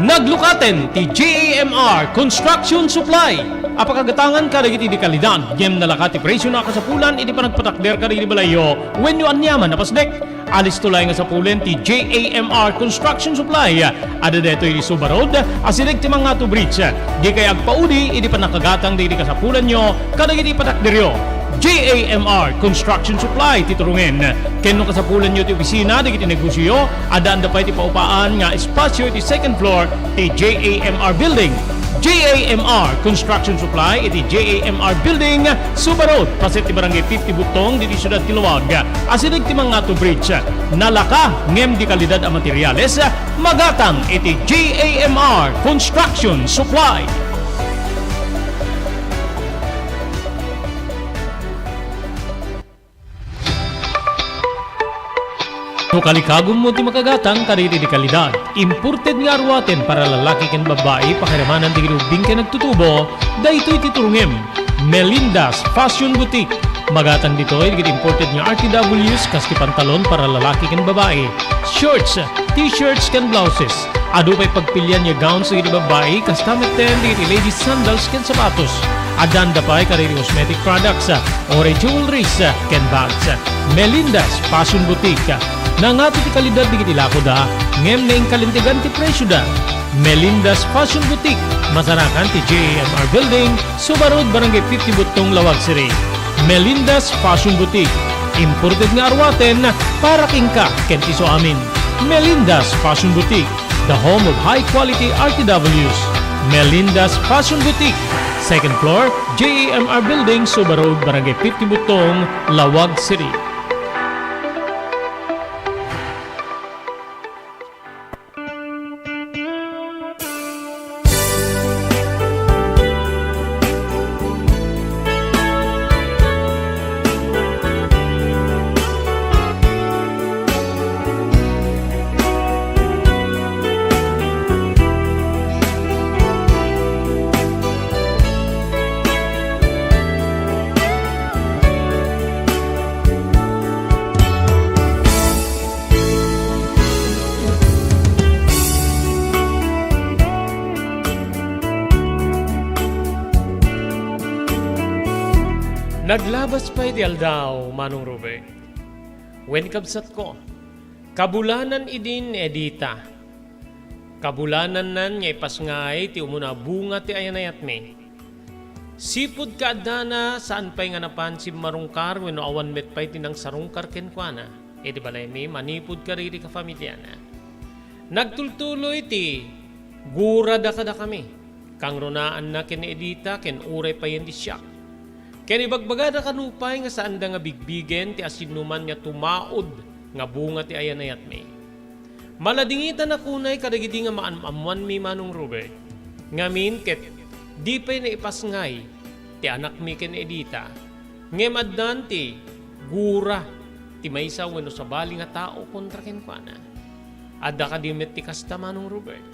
Naglukaten ti JAMR Construction Supply. Apakagatangan ka dagiti di kalidad, gem nalakati presyo na kasapulan, iti panagpatakder ka dagiti balayo, when you anyaman napasdek. Alis tulay nga sapulen ti JAMR Construction Supply. Ada deto iti Suba Road, asinig ti mga to bridge. Di kay agpaudi, iti panakagatang dagiti kasapulan nyo, kadagiti patakderyo. JAMR Construction Supply titurungen. Kenno kasapulan nyo ti opisina dagiti negosyo, adaan da pa iti paupaan nga espasyo iti second floor ti JAMR Building. JAMR Construction Supply iti JAMR Building, Suba Road, paset ti barangay 50 Butong diti Siyudad ti Luwag. Asinig ti mga to bridge. Nalaka ngem di kalidad a materyales, magatang iti JAMR Construction Supply. No kalikagom mo ti makagatang kariri di kalidad. Imported nga arwaten para lalaki ken babae pakiramanan ti ginubing ken nagtutubo, daytoy titurungem. Melinda's Fashion Boutique. Magatang ditoy digit imported nga RTWs kas ti pantalon para lalaki ken babae. Shorts, t-shirts ken blouses. Adu pay pagpilian nga gowns digit babae kas kameten digit ladies sandals ken sapatos. Adan da pay kariri cosmetic products, ore jewelries ken bags. Melinda's Fashion Boutique. Nangato ti kalidad digiti lako da, ngem na kalintigan ti presyo da. Melinda's Fashion Boutique, masarakan ti JAMR Building, Suba Road, Barangay 50 Butong, Lawag City. Melinda's Fashion Boutique, imported nga arwaten para kingka ken ti so amin. Melinda's Fashion Boutique, the home of high quality RTWs. Melinda's Fashion Boutique, second floor, JAMR Building, Suba Road, Barangay 50 Butong, Lawag City. Naglabas pa iti aldaw, Manong Robert. Wen kabsat ko, kabulanan idin edita. Kabulanan nan nga ipasngay ti umuna bunga ti ayanayat me. Sipud ka adana saan pa'y nga napansin marungkar wenno awan met pa'y tinang sarungkar kenkwana. E di balay mi manipud ka riri ka pamilyana. Nagtultuloy ti gura da kada kami. Kang runaan na ken edita ken uray pa yan di siyak. Ken ibagbagada kanupay nga saan da nga bigbigen ti asinuman nga tumaod nga bunga ti ayanayat me. Maladingitan na kunay kadagidi nga maanamuan mi Manong Robert. Ngamin ket di pa'y naipasngay ti anak mi ken edita. Ngem addan ti gura ti maysa wenno sabali nga tao kontra ken kuana. Adda kadimet ti kasta Manong Robert.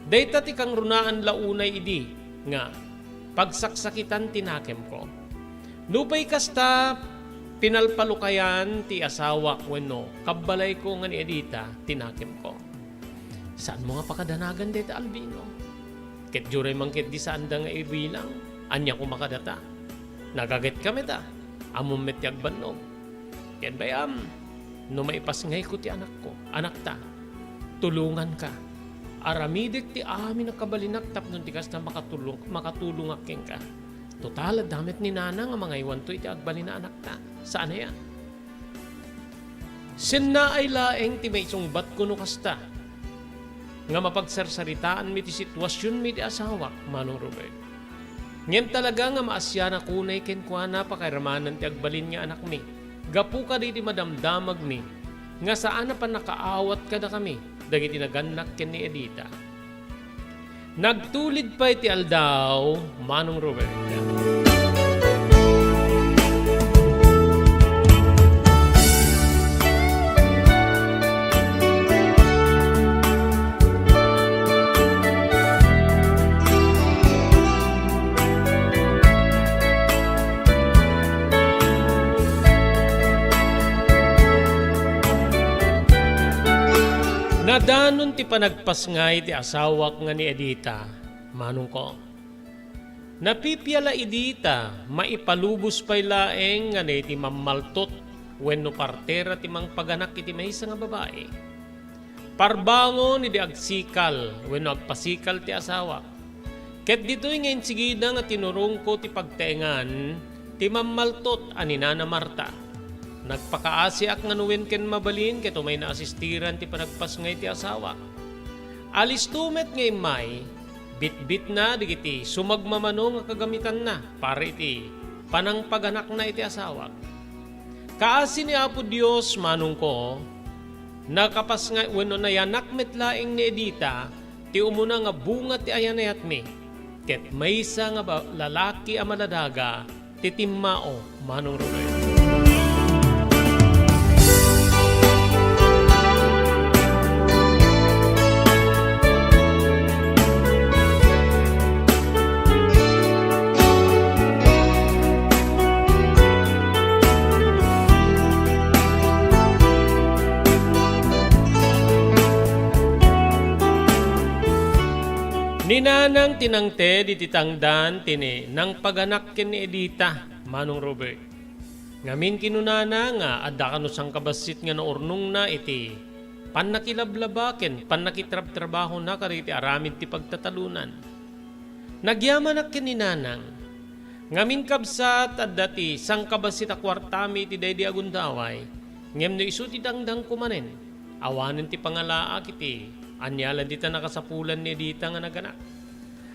Dayta ti kang runaan launay idi nga pagsaksakitan tinakem ko. Nupay kasta pinalpalukayan ti asawa wenno kabbalay ko nga ni Edita tinakem ko. Saan mo nga pakadanagan deta Albino? Ket juray mangket di saan da nga ibilang anya ko makadata. Nagaget kami ta. Amom met yagbanog. Ken bayam no maipasngay ko ti anak ko. Anak ta. Tulungan ka. Aramidik ti amin na kabalinak tapnon ti kas na makatulong aking ka. Total, damit ni nana nga mga iwan to iti agbali na anak ta. Saan na yan? Sinna ay laeng ti may sungbat ko no kasta. Nga mapagsarsaritaan mi ti sitwasyon mi ti asawa, Manong Robert. Ngem talaga nga maasya na kunay kenkwana pakairamanan ti agbalin nga anak mi. Gapu ka di madamdamag mi. Nga saan na pa nakaawat ka na kami. Dagiti naganak ken ni Edita. Nagtulid pa iti aldaw, Manong Robert. Nadanon ti panagpasngay ti asawak nga ni Edita, Manong ko. Napipiyala Edita, maipalubos pa'y laeng nga ni ti mamaltot wenno partera ti mang paganak iti maysa nga babae. Parbangon ni di agsikal wenno agpasikal ti asawa. Ket dito'y ngayon sigida nga tinurong ko ti pagtaengan ti mamaltot ani Nana Marta. Nagpakaasiak nga nuwen ken mabalin ket umay naasistiran ti panagpasngay ti asawa. Alis tumet ngay may bit-bit na digiti sumagmamano nga kagamitan na para iti panangpaganak na iti asawa. Kaasi ni Apo Dios, Manong ko, nakapasngay wenno nayanak metlaeng ni Edita ti umuna nga bunga ti ayanayat mi. Ket maysa nga lalaki a maladaga ti timmao, Manong Robert. Ninanang tinangte di titangdan tini nang paganak ken ni Edita, Manong Robert. Ngamin kinunana nga adda kano sang kabasit nga naurnong na iti panakilablabaken panakitrab-trabaho na kariti aramid ti pagtatalunan. Nagyaman ak ken ninanang ngamin kabsat adda ti sang kabasit a kwartami ti daydi agundaway ngem no isu ti dangdang kumanen awanen ti pangalaak iti anyalan dita nakasapulan ni Edita nga naganak.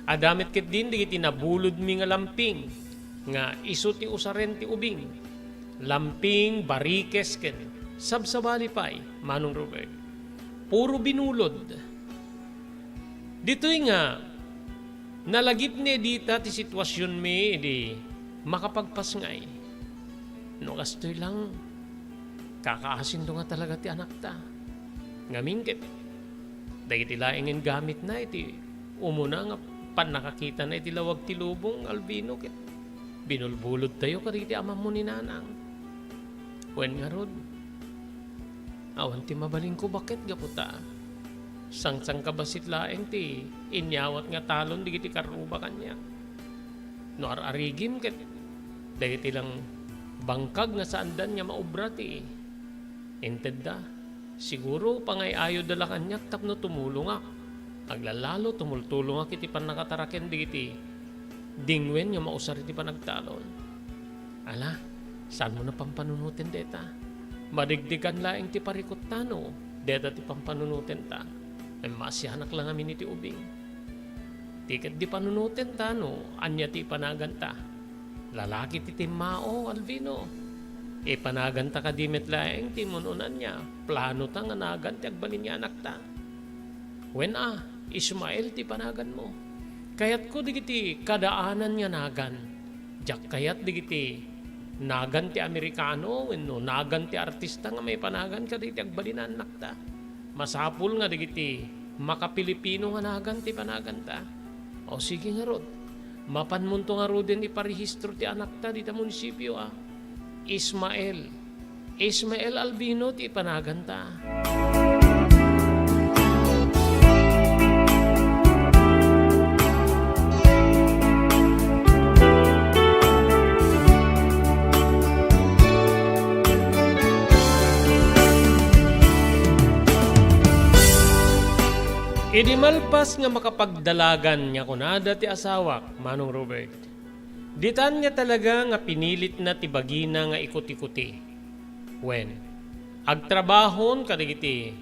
Adamit ket din digiti nabulod mi nga lamping nga isu ti usaren ti ubing. Lamping barikes ken sabsabali pay, Manong Robert. Puro binulod. Dito'y nga nalagip ni Edita ti sitwasyon mi di makapagpasngay. No kastoy lang kakaasin do nga talaga ti anak ta. Ngamin ket dagiti laengen gamit na iti umuna nga panakakita na iti lawag ti lubong Albino ket binulbulod tayo kaditi amam mo ni nanang. Wen nga rod awan ti mabaling ko bakit gaputa sang kabasit laeng ti inyawat nga talon digiti karuba kanya. No arigim ket dagiti lang bangkag nga saandan nga maobra ti inted da. Siguro pangayayo dala kanyak tapno tumulong ak. Aglalalo tumultulong ak iti panakataraken digiti dingwen nga mausar iti panagtalon. Ala, saan mo na pampanunutin deta? Madigdigan laeng ti parikot tano, deta ti pampanunutin ta. Ay masyanak lang amin iti ubing. Tiket di panunutin tano, anya ti panaganta. Lalaki ti timmao, Albino. Panaganta ka di metlaeng ti mununan niya. Plano ta nga nagan ti agbalin niya anak ta. Wen Ismael ti panagan mo. Kayat ko digiti kadaanan nga nagan. Jak kayat digiti nagan ti Amerikano wenno nagan ti artista nga may panagan ka digiti agbalin anak ta. Masapul nga digiti maka-Pilipino nga nagan ti panaganta. O sige nga rod, mapan mo to nga rod din iparehistro ti anak ta di ta munisipyo Ismael Albino ti panaganta. Idimalpas nga makapagdalagan niya kunada ti asawak, Manong Robert. Ditan niya talaga nga pinilit na ti bagina nga ikot-ikuti. When agtrabahon kadigiti,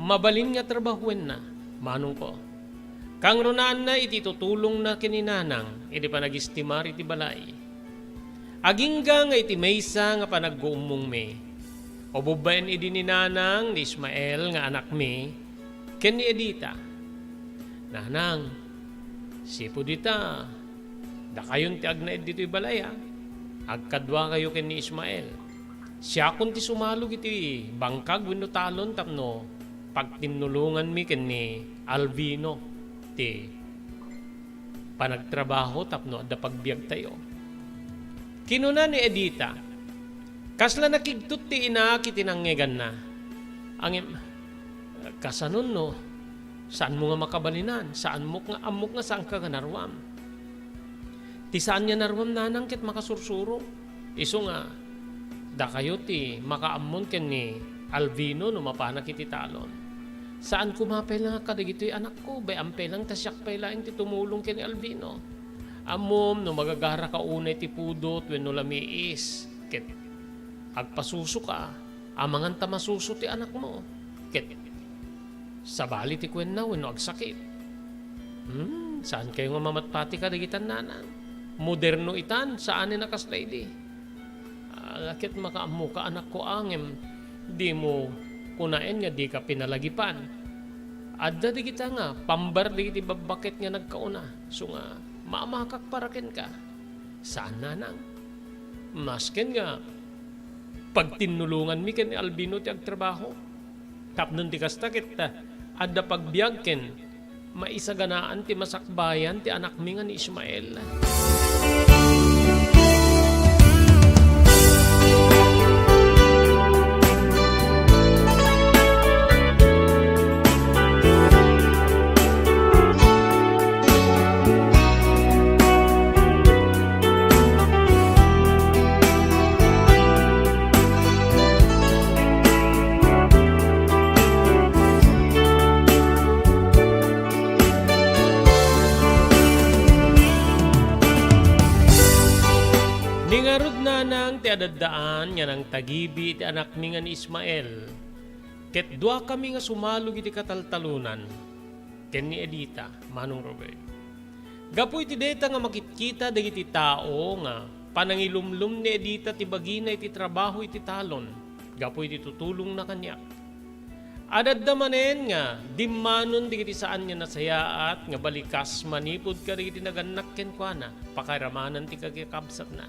mabalin nga trabahuin na, Manong ko. Kang runaan na iti tutulong na kininanang, iti panagistimar iti balay. Agingga nga iti maysa nga panagguumong me. O bubayan iti ninanang ni Ismael nga anak me, ken ni Edita. Nanang, sipo dita, da kayon ti agnaid dito'y balaya. Agkadwa kayo ken ni Ismael. Siya kun ti sumalog iti bangkag wenno talon tapno pagtinulungan mi ken ni Albino ti panagtrabaho tapno adda pagbiag tayo. Kinuna ni Edita, kasla nakigtut ti ina kiti nanggegan na. Kasanon no, saan mo nga makabalinan? Saan mo nga amok nga saan ka narwam? Ti saan niya narwam nanang ket makasursuro? Iso nga, da kayo ti makaammon ken ni Albino no mapanak iti talon. Saan kumapay lang kadagitoy anak ko? Bay ampay lang tasyak pay lang ti tumulong ken ni Albino. Amom no magagara ka unay ti pudot wenno lamiis. Ket agpasuso ka, amangan ta masuso ti anak mo. Ket sabali ti kwen na wenno agsakit. Saan kayo nga mamatpati ka dagitan nanang? Moderno itan, saan ni nakaslady? Lakit makaamu ka anak ko angem, di mo kunain nga di ka pinalagipan. Adda di kita nga, pambar di kiti babakit nga nagkauna. So nga, maamakak parakin ka. Saan nanang? Masken nga, pag tinulungan mi ken ni Albino ti agtrabaho. Tapnon ti kastakit adda pagbiag ken maisaganaan ti masakbayan ti anak mi nga ni Ismael. Ningarod nanang ti adaddaan nga nang tagibi ti anak mi nga ni Ismael. Ket dua kami nga sumalog iti kataltalunan ken ni Edita, Manong Robert. Gapu iti deta nga makitkita dagiti tao nga panangilumlum ni Edita ti bagina iti trabaho iti talon. Gapu iti tutulong na kanya. Adadda manen nga dimmanon digiti saan nga nasayaat nga balikas manipod ka digiti naganak ken kuana pakaramanan ti kagikabsat na.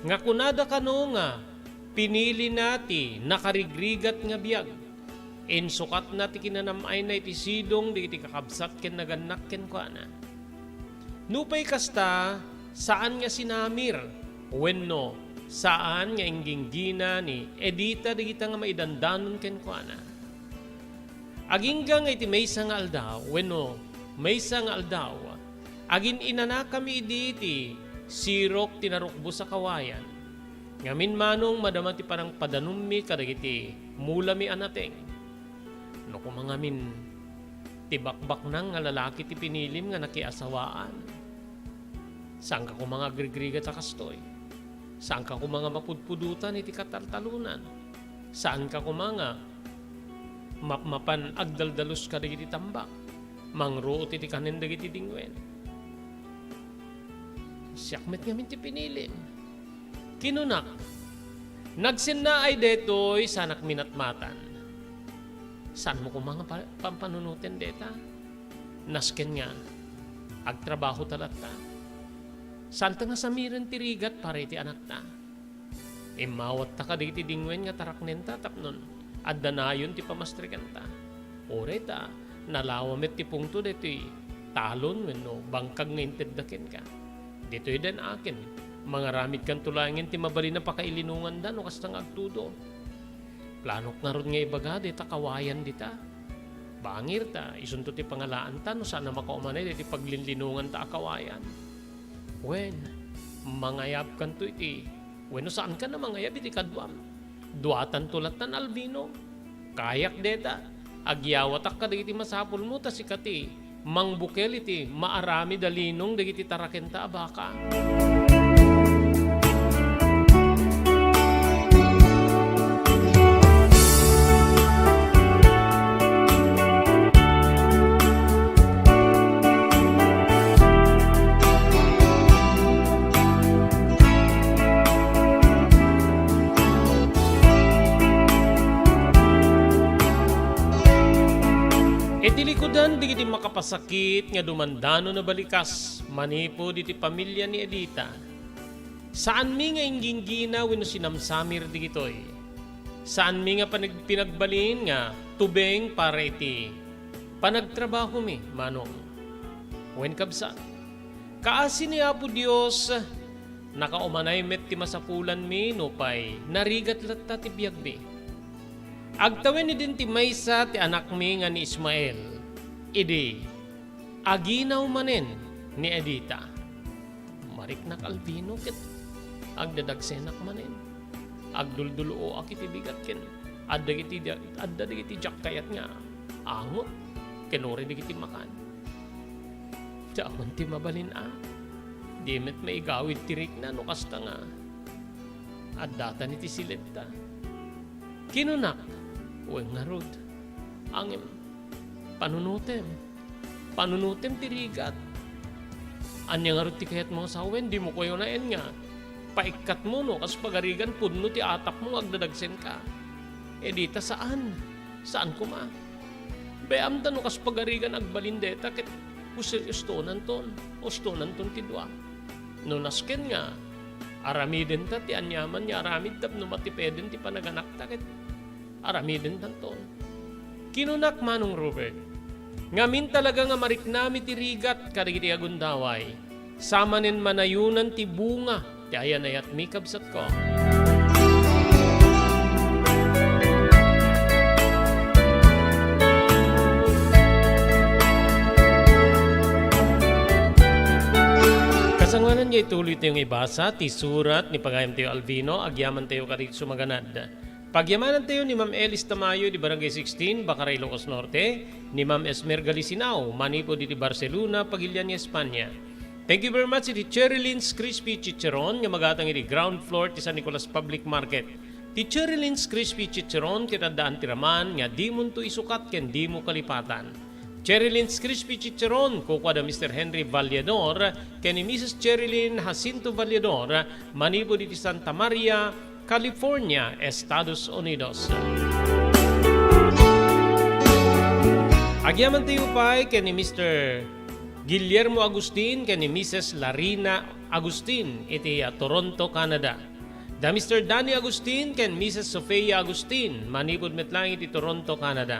Nga kunada kano nga pinili nati nakarigrigat nga biyag. Insukat nati kinanamay na iti sidong di iti kakabsat ken naganak ken kuana. Nupay kasta saan nga sinamir wenno saan nga ingginggina ni Edita di kita nga maidandanon ken kuana. Agingga nga iti maysa nga aldaw wenno maysa nga aldaw agin inana kami iti sirok tinarukbo sa kawayan. Ngamin manong madama ti parang padanummi kadagiti mula mi anateng. No kumangamin ti bakbak nang nga lalaki ti pinilim nga nakiasawaan. Saan ka kumanga grigriga ta kastoy? Saan ka kumanga mapudpudutan iti kataltalunan? Saan ka kumanga mapmapan agdaldalos kadagiti tambak? Mangruot iti kanen dagiti dingwen. Siyakmet ngamin ti pinilim. Kinunak. Nagsinna ay detoy sanak minatmatan. Saan mo kumanga pampanunutin deta? Nasken nga. Agtrabaho talata. Saan ta nga samiren tirigat para iti anak ta? Imawat ta ka diti dingwen nga taraknen ta tapnon. Adda nayon ti pamastrikan ta. Oreta, nalawamit ti pungto dito talon wenno bangkag nga inteddaken ka. Dito din akin, mga ramid kan tulangin ti mabali na pakailinungan da no kastang agtudo. Planok nga ron nga ibaga, dita kawayan dita. Bangir ta, isunto ti pangalaan ta, no sana makaumanay, diti paglinlinungan ta akawayan. Wen, mangayab kan to iti, wen no saan ka na mangayab iti kadwam? Duatan tulat tan albino, kayak deta, agyawatak ka dagiti masapul mo, tas ikati, mangbukel iti, maarami dalinong dagiti tarakenta abaka. Likodan digiti makapasakit nga dumandano na balikas manipo diti pamilya ni Edita. Saan mi nga inggingina wenno sinamsamir digitoy? Saan mi nga pinagbalin nga tubeng para iti panagtrabaho mi manong? Wen kabsa. Kaasi ni Apo Dios nakaumanay met ti masapulan mi no pay narigat latta ti biyagbi. Agtawen ni din ti maysa ti anak mi nga ni Ismael. Idi, aginaw manen ni Edita. Marik na kalbino ket agdadagsenak manen. Agduldulo akiti bigat ken. Adda digiti jak kayat nga. Angot kenori digiti makan. Diamon ti mabalin Di met maigawid tirik na no kasta nga. Addata ni ti siletta. Kinunak, uweng nga rod. Angem, panunutem tirigat. Anya nga rod ti kayat mo sawen, di mo kayo naen nga. Paikat mo no, kas pagarigan pudno ti atap mo agdadagsen ka. Edita saan? Saan kuma? Bayam ta no, kas pagarigan agbalindeta, ket ustonan ton ti dua. No nasken nga, aramiden ta ti anyaman niya, aramid tap no matipeden ti panaganak ta, ket aramiden tan ton. Kinunak manong Robert, ngamin talaga nga mariknami ti rigat kadagiti agundaway. Samanen manayunan ti bunga ti ayanayat mi kabsat ko. Kasangwanan niya ituloy tayong ibasa ti surat ni Pagayam tayo Albino, agyaman tayo karit sumaganad. Pagyamanan tayo ni Ma'am Elis Tamayo di Barangay 16, Bacaray, Ilocos Norte, ni Ma'am Esmer Galisinao, manipo di Barcelona, Pagilian, Espanya. Thank you very much iti Cherylins Crispy Chicharon nga magatang iti ground floor ti San Nicolas Public Market. Ti Cherylins Crispy Chicharon kitadaan ti raman nga di mo to isukat ken di mo kalipatan. Cherylins Crispy Chicharon kukwa da Mr. Henry Vallador ken ni Mrs. Cherylin Jacinto Vallador, manipo di Santa Maria, California, Estados Unidos. Agyaman tayo pa kay ni Mr. Guillermo Agustin kay ni Mrs. Larina Agustin iti Toronto, Canada. Da Mr. Danny Agustin kay Mrs. Sofia Agustin, manipod metlang iti Toronto, Canada.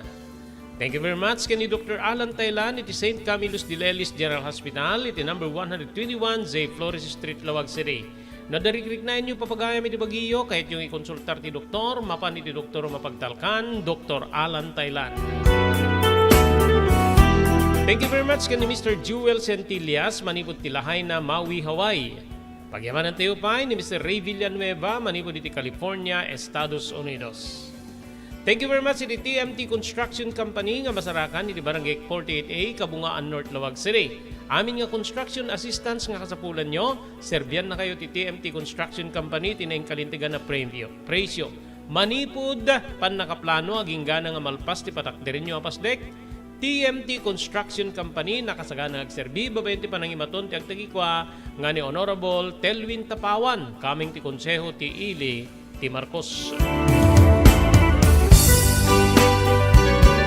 Thank you very much kay ni Dr. Alan Taylan iti St. Camillus de Lelis General Hospital iti number 121 J. Flores Street, Lawag City. Nadarikrik na inyo papagayam iti bagiyo kahit yung ikonsultar ti doktor, mapan iti doktor mapagtalkan, Dr. Alan Taylan. Thank you very much kay ni Mr. Jewel Centillas, manipod ti Lahay na Maui, Hawaii. Pagyamanan tayo pa ni Mr. Ray Villanueva, manipod iti California, Estados Unidos. Thank you very much iti TMT Construction Company nga masarakan iti Barangay 48A, Kabungaan, North, Lawag City. Amin nga construction assistance nga kasapulan nyo, serbian na kayo ti TMT Construction Company tinaing kalintigan na presyo. Manipod pan nakaplano aging gana nga malpas ti patakderin nyo apasdek. TMT Construction Company nakasagana agserbi babayin ti panangimaton ti agtagikwa nga ni Honorable Telwin Tapawan kaming ti konseho ti Ili ti Marcos.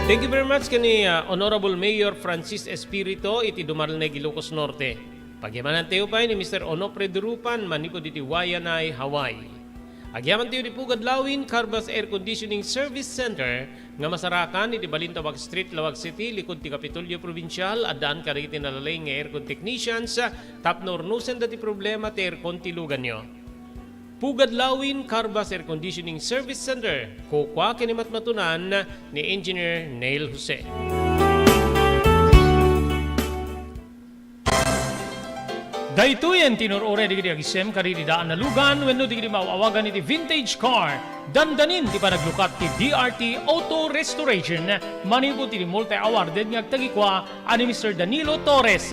Thank you very much kani Honorable Mayor Francis Espirito iti Dumarilneg, Ilocos Norte. Pagyamanan tayo pa ni Mr. Onofre Durupan, manipod iti Wayanay, Hawaii. Agyaman tayo di Pugad Lawin, Carbas Air Conditioning Service Center, nga masarakan iti Balintawak Street, Lawag City, likod ti Kapitolyo Provincial, adaan ka rin nalalay nga aircon technicians, tapno ornusan dati problema ti aircon ti lugan nyo. Pugad Lawin, Carbas Air Conditioning Service Center, kukwa kinimatmatunan ni Engineer Neil Jose. Dahito yan tinurore di agisem kari di daan na lugan wenno di mauawagan iti vintage car. Dandanin di pa naglukat ti DRT Auto Restoration. Manipod ti multi-awarded nga agtagikwa ani Mr. Danilo Torres.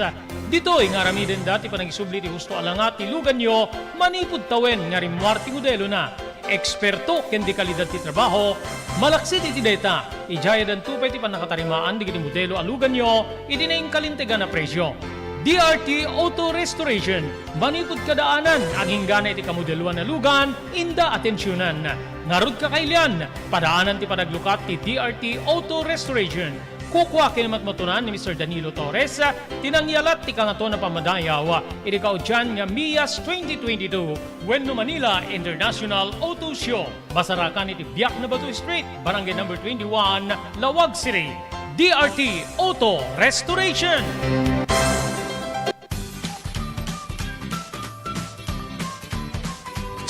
Dito nga ramiden dati pa nagisubli ti husto alangat ti lugan nyo manipod tawen nga rimwar ti modelo na. Eksperto ken di kalidad ti trabaho, malaksit iti data. Ijaya dan tupay ti panakatarimaan di kiti modelo alugan nyo, iti na kalintegan na presyo. DRT Auto Restoration, manipod kadaanan, ang hinggana iti kamodeluan na lugan, inda atensyonan. Narod kakailian, padaanan ti padaglukat ti DRT Auto Restoration. Kukwa kinamatmatunan ni Mr. Danilo Torres, tinangyalat ti kangato na pamadayaw, iti kaudyan nga MIAS 2022, Wenno Manila International Auto Show. Masarakan iti Biak na Batu Street, Barangay number 21, Lawag City. DRT Auto Restoration.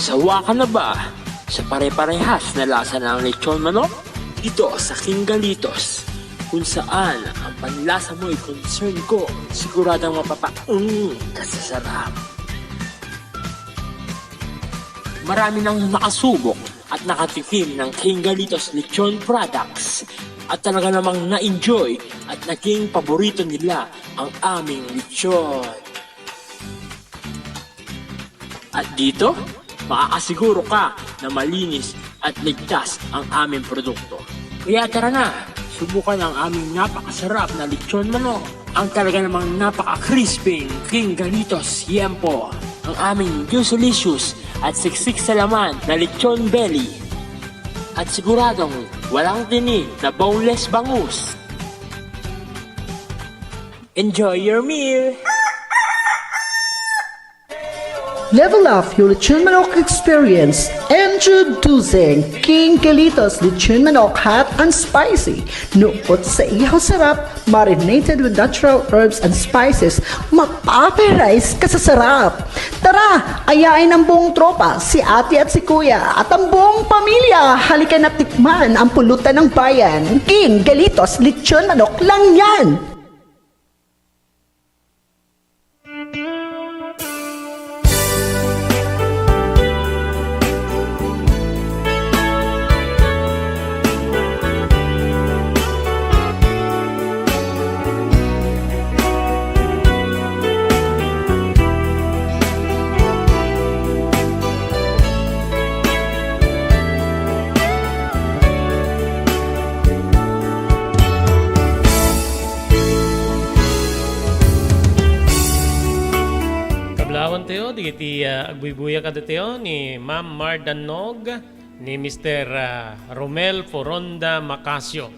Sawa ka na ba sa pare-parehas na lasa ng lechon manok? Dito sa King Galitos, kung saan ang panlasa mo ay concern ko, siguradang kasasarap. Marami nang nakasubok at nakatikim ng King Galitos lechon products at talaga namang na-enjoy at naging paborito nila ang aming lechon. At dito, makakasiguro ka na malinis at ligtas ang aming produkto. Kaya tara na, subukan ang aming napakasarap na lechon manok. Ang talaga namang napaka-crisping King Galitos Yempo. Ang aming juicelicious at siksik sa laman na lechon belly. At siguradong walang tinig na boneless bangus. Enjoy your meal! Level up your Lechon Manok experience. Introducing King Galitos Lechon Manok Hot and Spicy. Nukot sa ihaw sarap, marinated with natural herbs and spices, mapaperize ka sa sarap. Tara, ayain ang buong tropa, si ate at si kuya, at ang buong pamilya. Halika na tikman ang pulutan ng bayan. King Galitos Lechon Manok lang yan. Kablawan tayo, di iti agbuibuya ka tayo ni Ma'am Mardanog, ni Mr. Romel Foronda Macasio,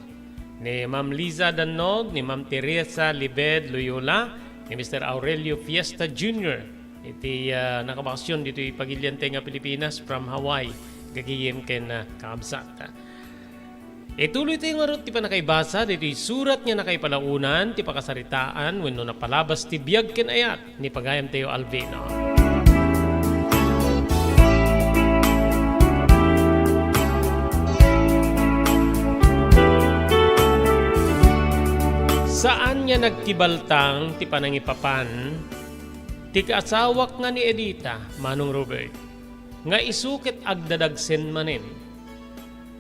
ni Ma'am Liza Danog, ni Ma'am Teresa Libed Loyola, ni Mr. Aurelio Fiesta Jr. Iti nakabakasyon dito ipagilyante nga Pilipinas from Hawaii, gagiyem ken kaamsat. Ituloy tayo nga rin ti pa nakaibasa, dito surat niya nakaipalaunan, ti pakasaritaan, wenno napalabas ti biyag ken ayat, ni pagayam tayo Alvino. Saan niya nagtibaltang ti panangipapan, ti kaasawak nga ni Edita, Manong Robert, nga isukit agdadagsen manin.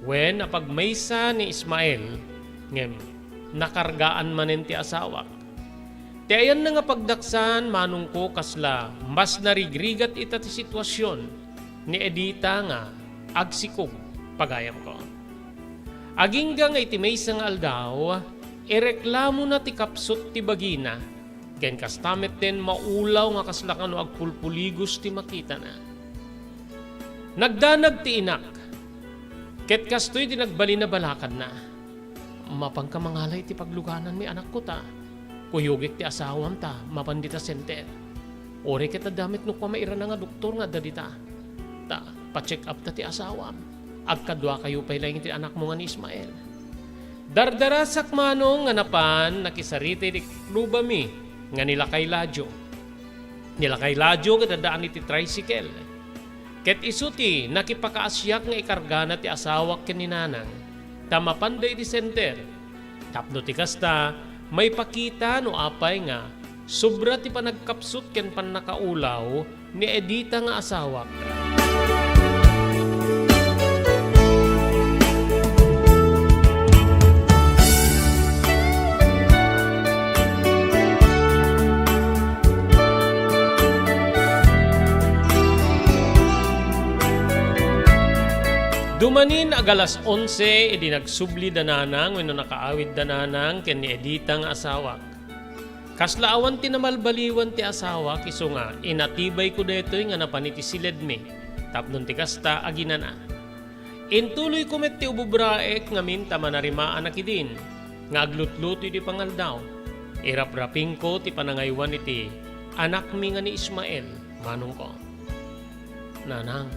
When napagmaysa ni Ismael, ngem nakargaan manen ti asawak. Ti ayan na nga pagdaksan manong ko kasla mas narigrigat ita ti sitwasyon ni Edita nga agsikog pagayam ko. Agingga nga iti maysa nga aldaw, ireklamo na ti kapsot ti bagina, ken kastamet den maulaw nga kasla kano agpulpuligos ti makita na. Nagdanag ti inak, ket kastoy di nagbali na balakan na. Mapangkamangalay ti pagluganan mi anak ko ta. Kuyugik ti asawam ta, mapandita center. Ore ket damit no kwa maira na nga doktor nga dadita. Ta, pa-check up ta ti asawam. Agkadwa kayo pa ilang iti anak mo nga ni Ismael. Dardarasak manong nga napan nakisarite di klubami nga nilakay ladyo. Nilakay ladyo nga dadaan iti tricycle. Ket isuti nakipakaasyak nga ikargana ti asawak ken ni nanang. Tamapanday di center. Tapno ti kasta may pakita no apay nga sobra ti panagkapsut ken pannakaulaw ni Edita nga asawak. Dumanin agalas 11, edi nagsubli dananang, wenno nakaawid dananang, ken ni Edita nga asawak. Kaslaawan ti namalbaliwan ti asawak, iso nga, inatibay ko detoy nga napaniti siled mi. Tapnon ti kasta, aginana. Intuloy kumet ti ububraek nga minta manarimaan nakidin, nga aglutluto di pangaldaw. Irap-raping ko ti panangaywan iti, anak mi nga ni Ismael, manong ko. Nanang,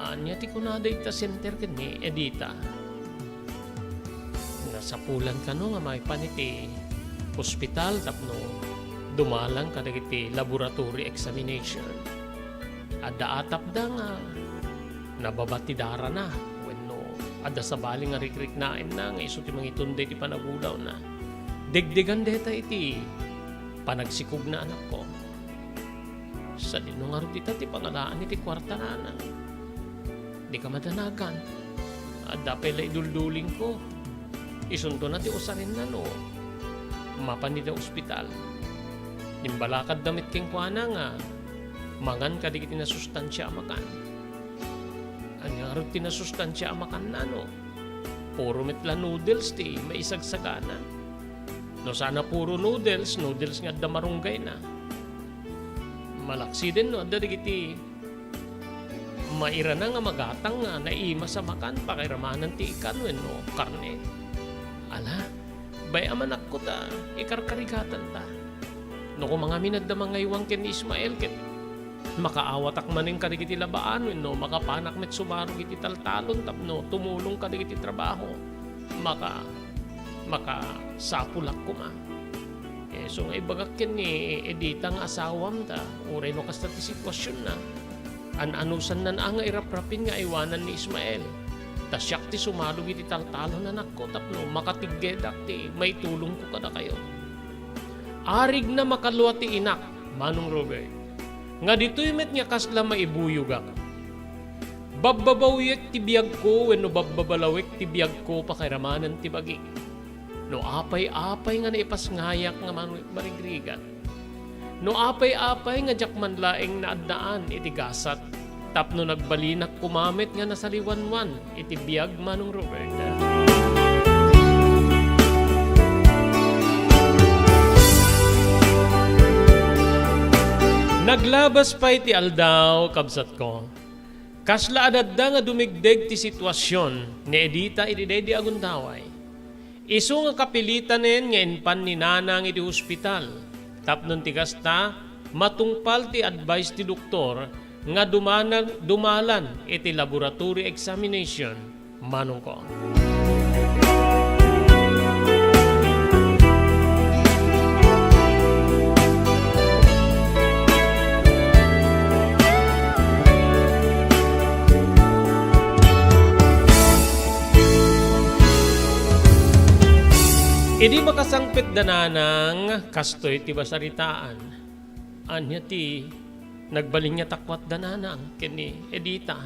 anya ti kunada ita center ken ni Edita. Nasapulan ka no nga may paniti hospital tapno dumalang ka dagiti laboratory examination. Adda atap da nga nababati dara na wenno adda sa bali nga rikrik naen na nga iso ti mangitunday ti panagulaw na. Degdegan deta iti panagsikog na anak ko. Sa dinungar dita ti pangalaan iti kwarta na na. Di ka madanagan. At dapay la idulduling ko. Isunto na ti usarin na no. Mapan di da ospital. Nimbalakad damit keng kuana nga. Mangan ka di kiti na sustansya amakan. Anyarot ti na sustansya amakan na no. Puro metla noodles ti maisagsagana. No sana puro noodles nga da marunggay na. Malaksi din no. Adda di kiti maira na nga magatang nga naima sa makan pakiramanan ti ikan wenno karne. Ala, bay amanak ko ta, ikarkarigatan ta. No kung mga minadda mangaywang ken ni Ismael ket makaawatak maning kadigiti labaan wenno makapanak met sumarog iti taltalon tapno tumulong kadigiti trabaho. Maka sapulak ko ma. So nga ibagak ken ni Edita nga asawam ta, uray no kasta ti sitwasyon na. An-anusan nan nga irap-rapin nga iwanan ni Ismael. Tasyak ti sumalog iti taltalon anak ko tapno makatiggedak ti may tulong ko kada kayo. Arig na makalwa ti inak, manong Robert. Nga dito'y met nga kasla maibuyugak. Babbabawiyek ti biyag ko wenno babbabalawek ti biyag ko pakiramanan ti bagi. No apay-apay nga naipasngayak nga marigrigan. No apay-apay nga jakman laeng naadnaan iti gasat. Tapno nagbalinak kumamit nga nasaliwanwan iti biyag manong Roberta. Naglabas pa iti aldaw, kabsat ko. Kasla adadda nga dumigdeg ti sitwasyon ni Edita iti dedi agundaway. Isu nga kapilitanen nga inpan ni nanang iti hospital. Tapnon ti kasta, matungpal ti advice ti doktor nga dumalan iti laboratory examination manong ko. Idi makasangpit dananang kastoy ti basaritaan. Anya ti nagbaling niya takwat dananang kini Edita.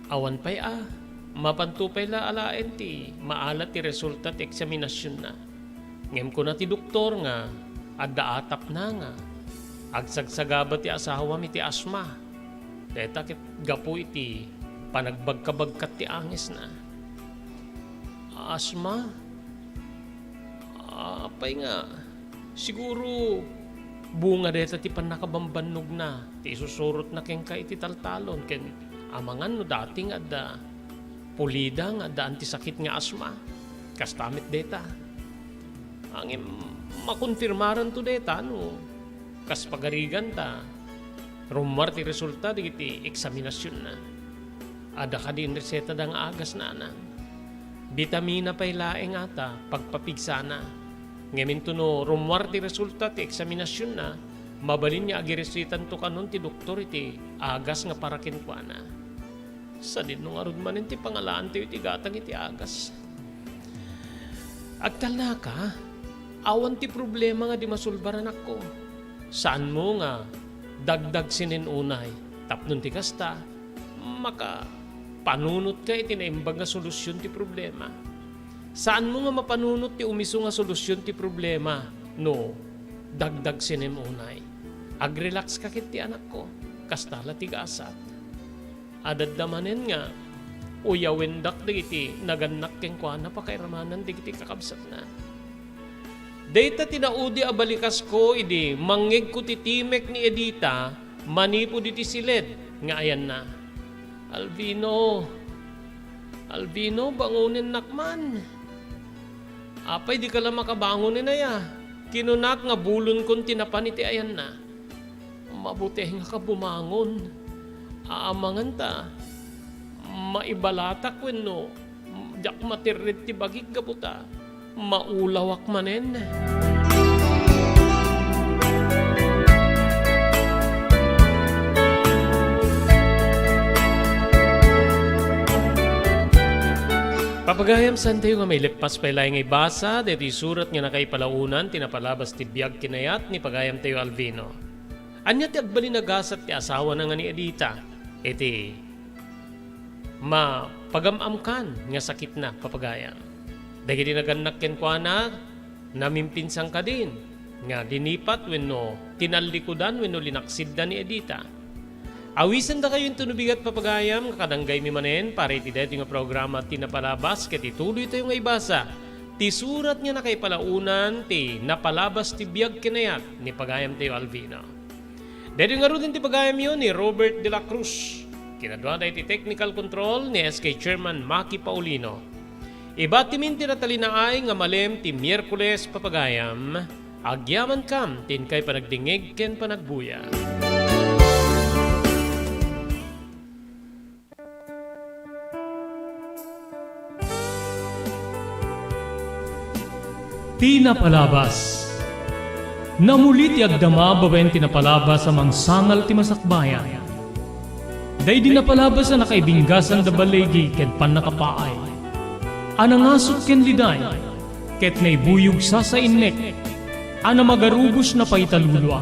Awan pay mapantupay la alaen ti maalat ti resulta ti eksaminasyon na. Ngem ko na ti doktor nga adda atap na nga. Agsagsagaba ti asawa mi ti asma. Deta ket gapu iti panagbagkabagkat ti angis na. Asma? Apay nga, siguro bunga deta ti panakabambanog na, ti susurot na ken ka iti taltalon, ken amangan no dating adda pulida nga adda antisakit nga asma, kastamit deta. Angin makonfirmaran to deta, no, kas pagarigan ta, Rumar ti resulta di iti eksaminasyon na. Ada ka din reseta da nga agas na anang. Vitamina pa'y laeng ata, pagpapigsa na. Ngayon no, rumar ti resulta ti eksaminasyon na, mabalin niya agiresitan to kanon ti doktor iti agas nga parakin kwa na. Sa din nung arod manin ti pangalaan ti iti gatang iti agas. Agtal na ka, awan ti problema nga di masulbaran ako. Saan mo nga dagdag sininunay, tapnon ti kasta, maka panunot ka iti naimbag nga solusyon ti problema. Saan mo nga mapanunot ti umiso nga solusyon ti problema? No, dagdag sininunay. Agrelax ka kit ti anak ko, kastala ti gasat. Adadamanen nga, uyawendak digiti naganak keng kwa na pakairamanan digiti kakabsat na. Data tinaudi abalikas ko idi mangeg ko ti timek ni Edita manipo diti silid nga ayan na. Alvino, bangunin nakman. Apay di ka lang makabangunin na ya. Kinunak nga bulon kon tinapan iti ayan na. Mabuti nga ka bumangon. Aamangan ta. Maibalatak wenno. Diyak matirid ti bagig kabuta. Maulawak manen. Papagayam san tayo nga may lipas pailay ngay basa, dito surat nga nakaipalaunan, tinapalabas ti biyag kinayat ni pagayam tayo Alvino. Anya ti agbalinagasat ti asawa na nga ni Edita, iti mapagamamkan nga sakit na papagayam. Dahil naganak ken kwa na, namimpinsang ka din, nga dinipat wenno tinalikudan wenno linaksiddan ni Edita. Awisan da kayo yung tunubigat papagayam, kadanggay mi manen, para iti dito nga programa tinapalabas, ket ituloy tayo nga ibasa. Ti surat niya na kay palaunan, ti napalabas ti biyag kinayat ni pagayam tayo Alvino. Dito nga rin ti pagayam yun ni Robert de la Cruz. Kinadwa na iti technical control ni SK Chairman Maki Paulino. Iba timin tinatalinaay nga malem ti Miyerkules papagayam, agyaman kam tin kay panagdingig ken panagbuya. Tinapalabas. Namulit ti agdama babaen tinapalabas amang sangal ti masakbayan. Day dinapalabas na nakaibinggasan da balegi ken panakapaay. Anangasot ken liday ket naibuyog sa innek. Ana magarubos na paitalulwa.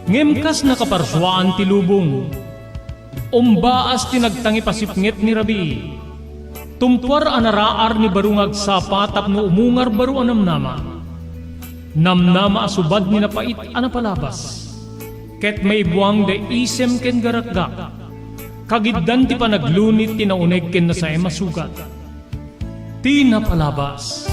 Ngemkas nakaparswaan ti lubong. Umbaas tinagtangi pasipnget ni Rabi. Tumpar anaraar ni barungag sapa tapno umungar baru anamnama. Namnama asubad ni napait anapalabas. Ket may buwang de isem ken garakgak. Kagiddan ti panaglunit tinauneg ken na sa emasugat. Tinapalabas.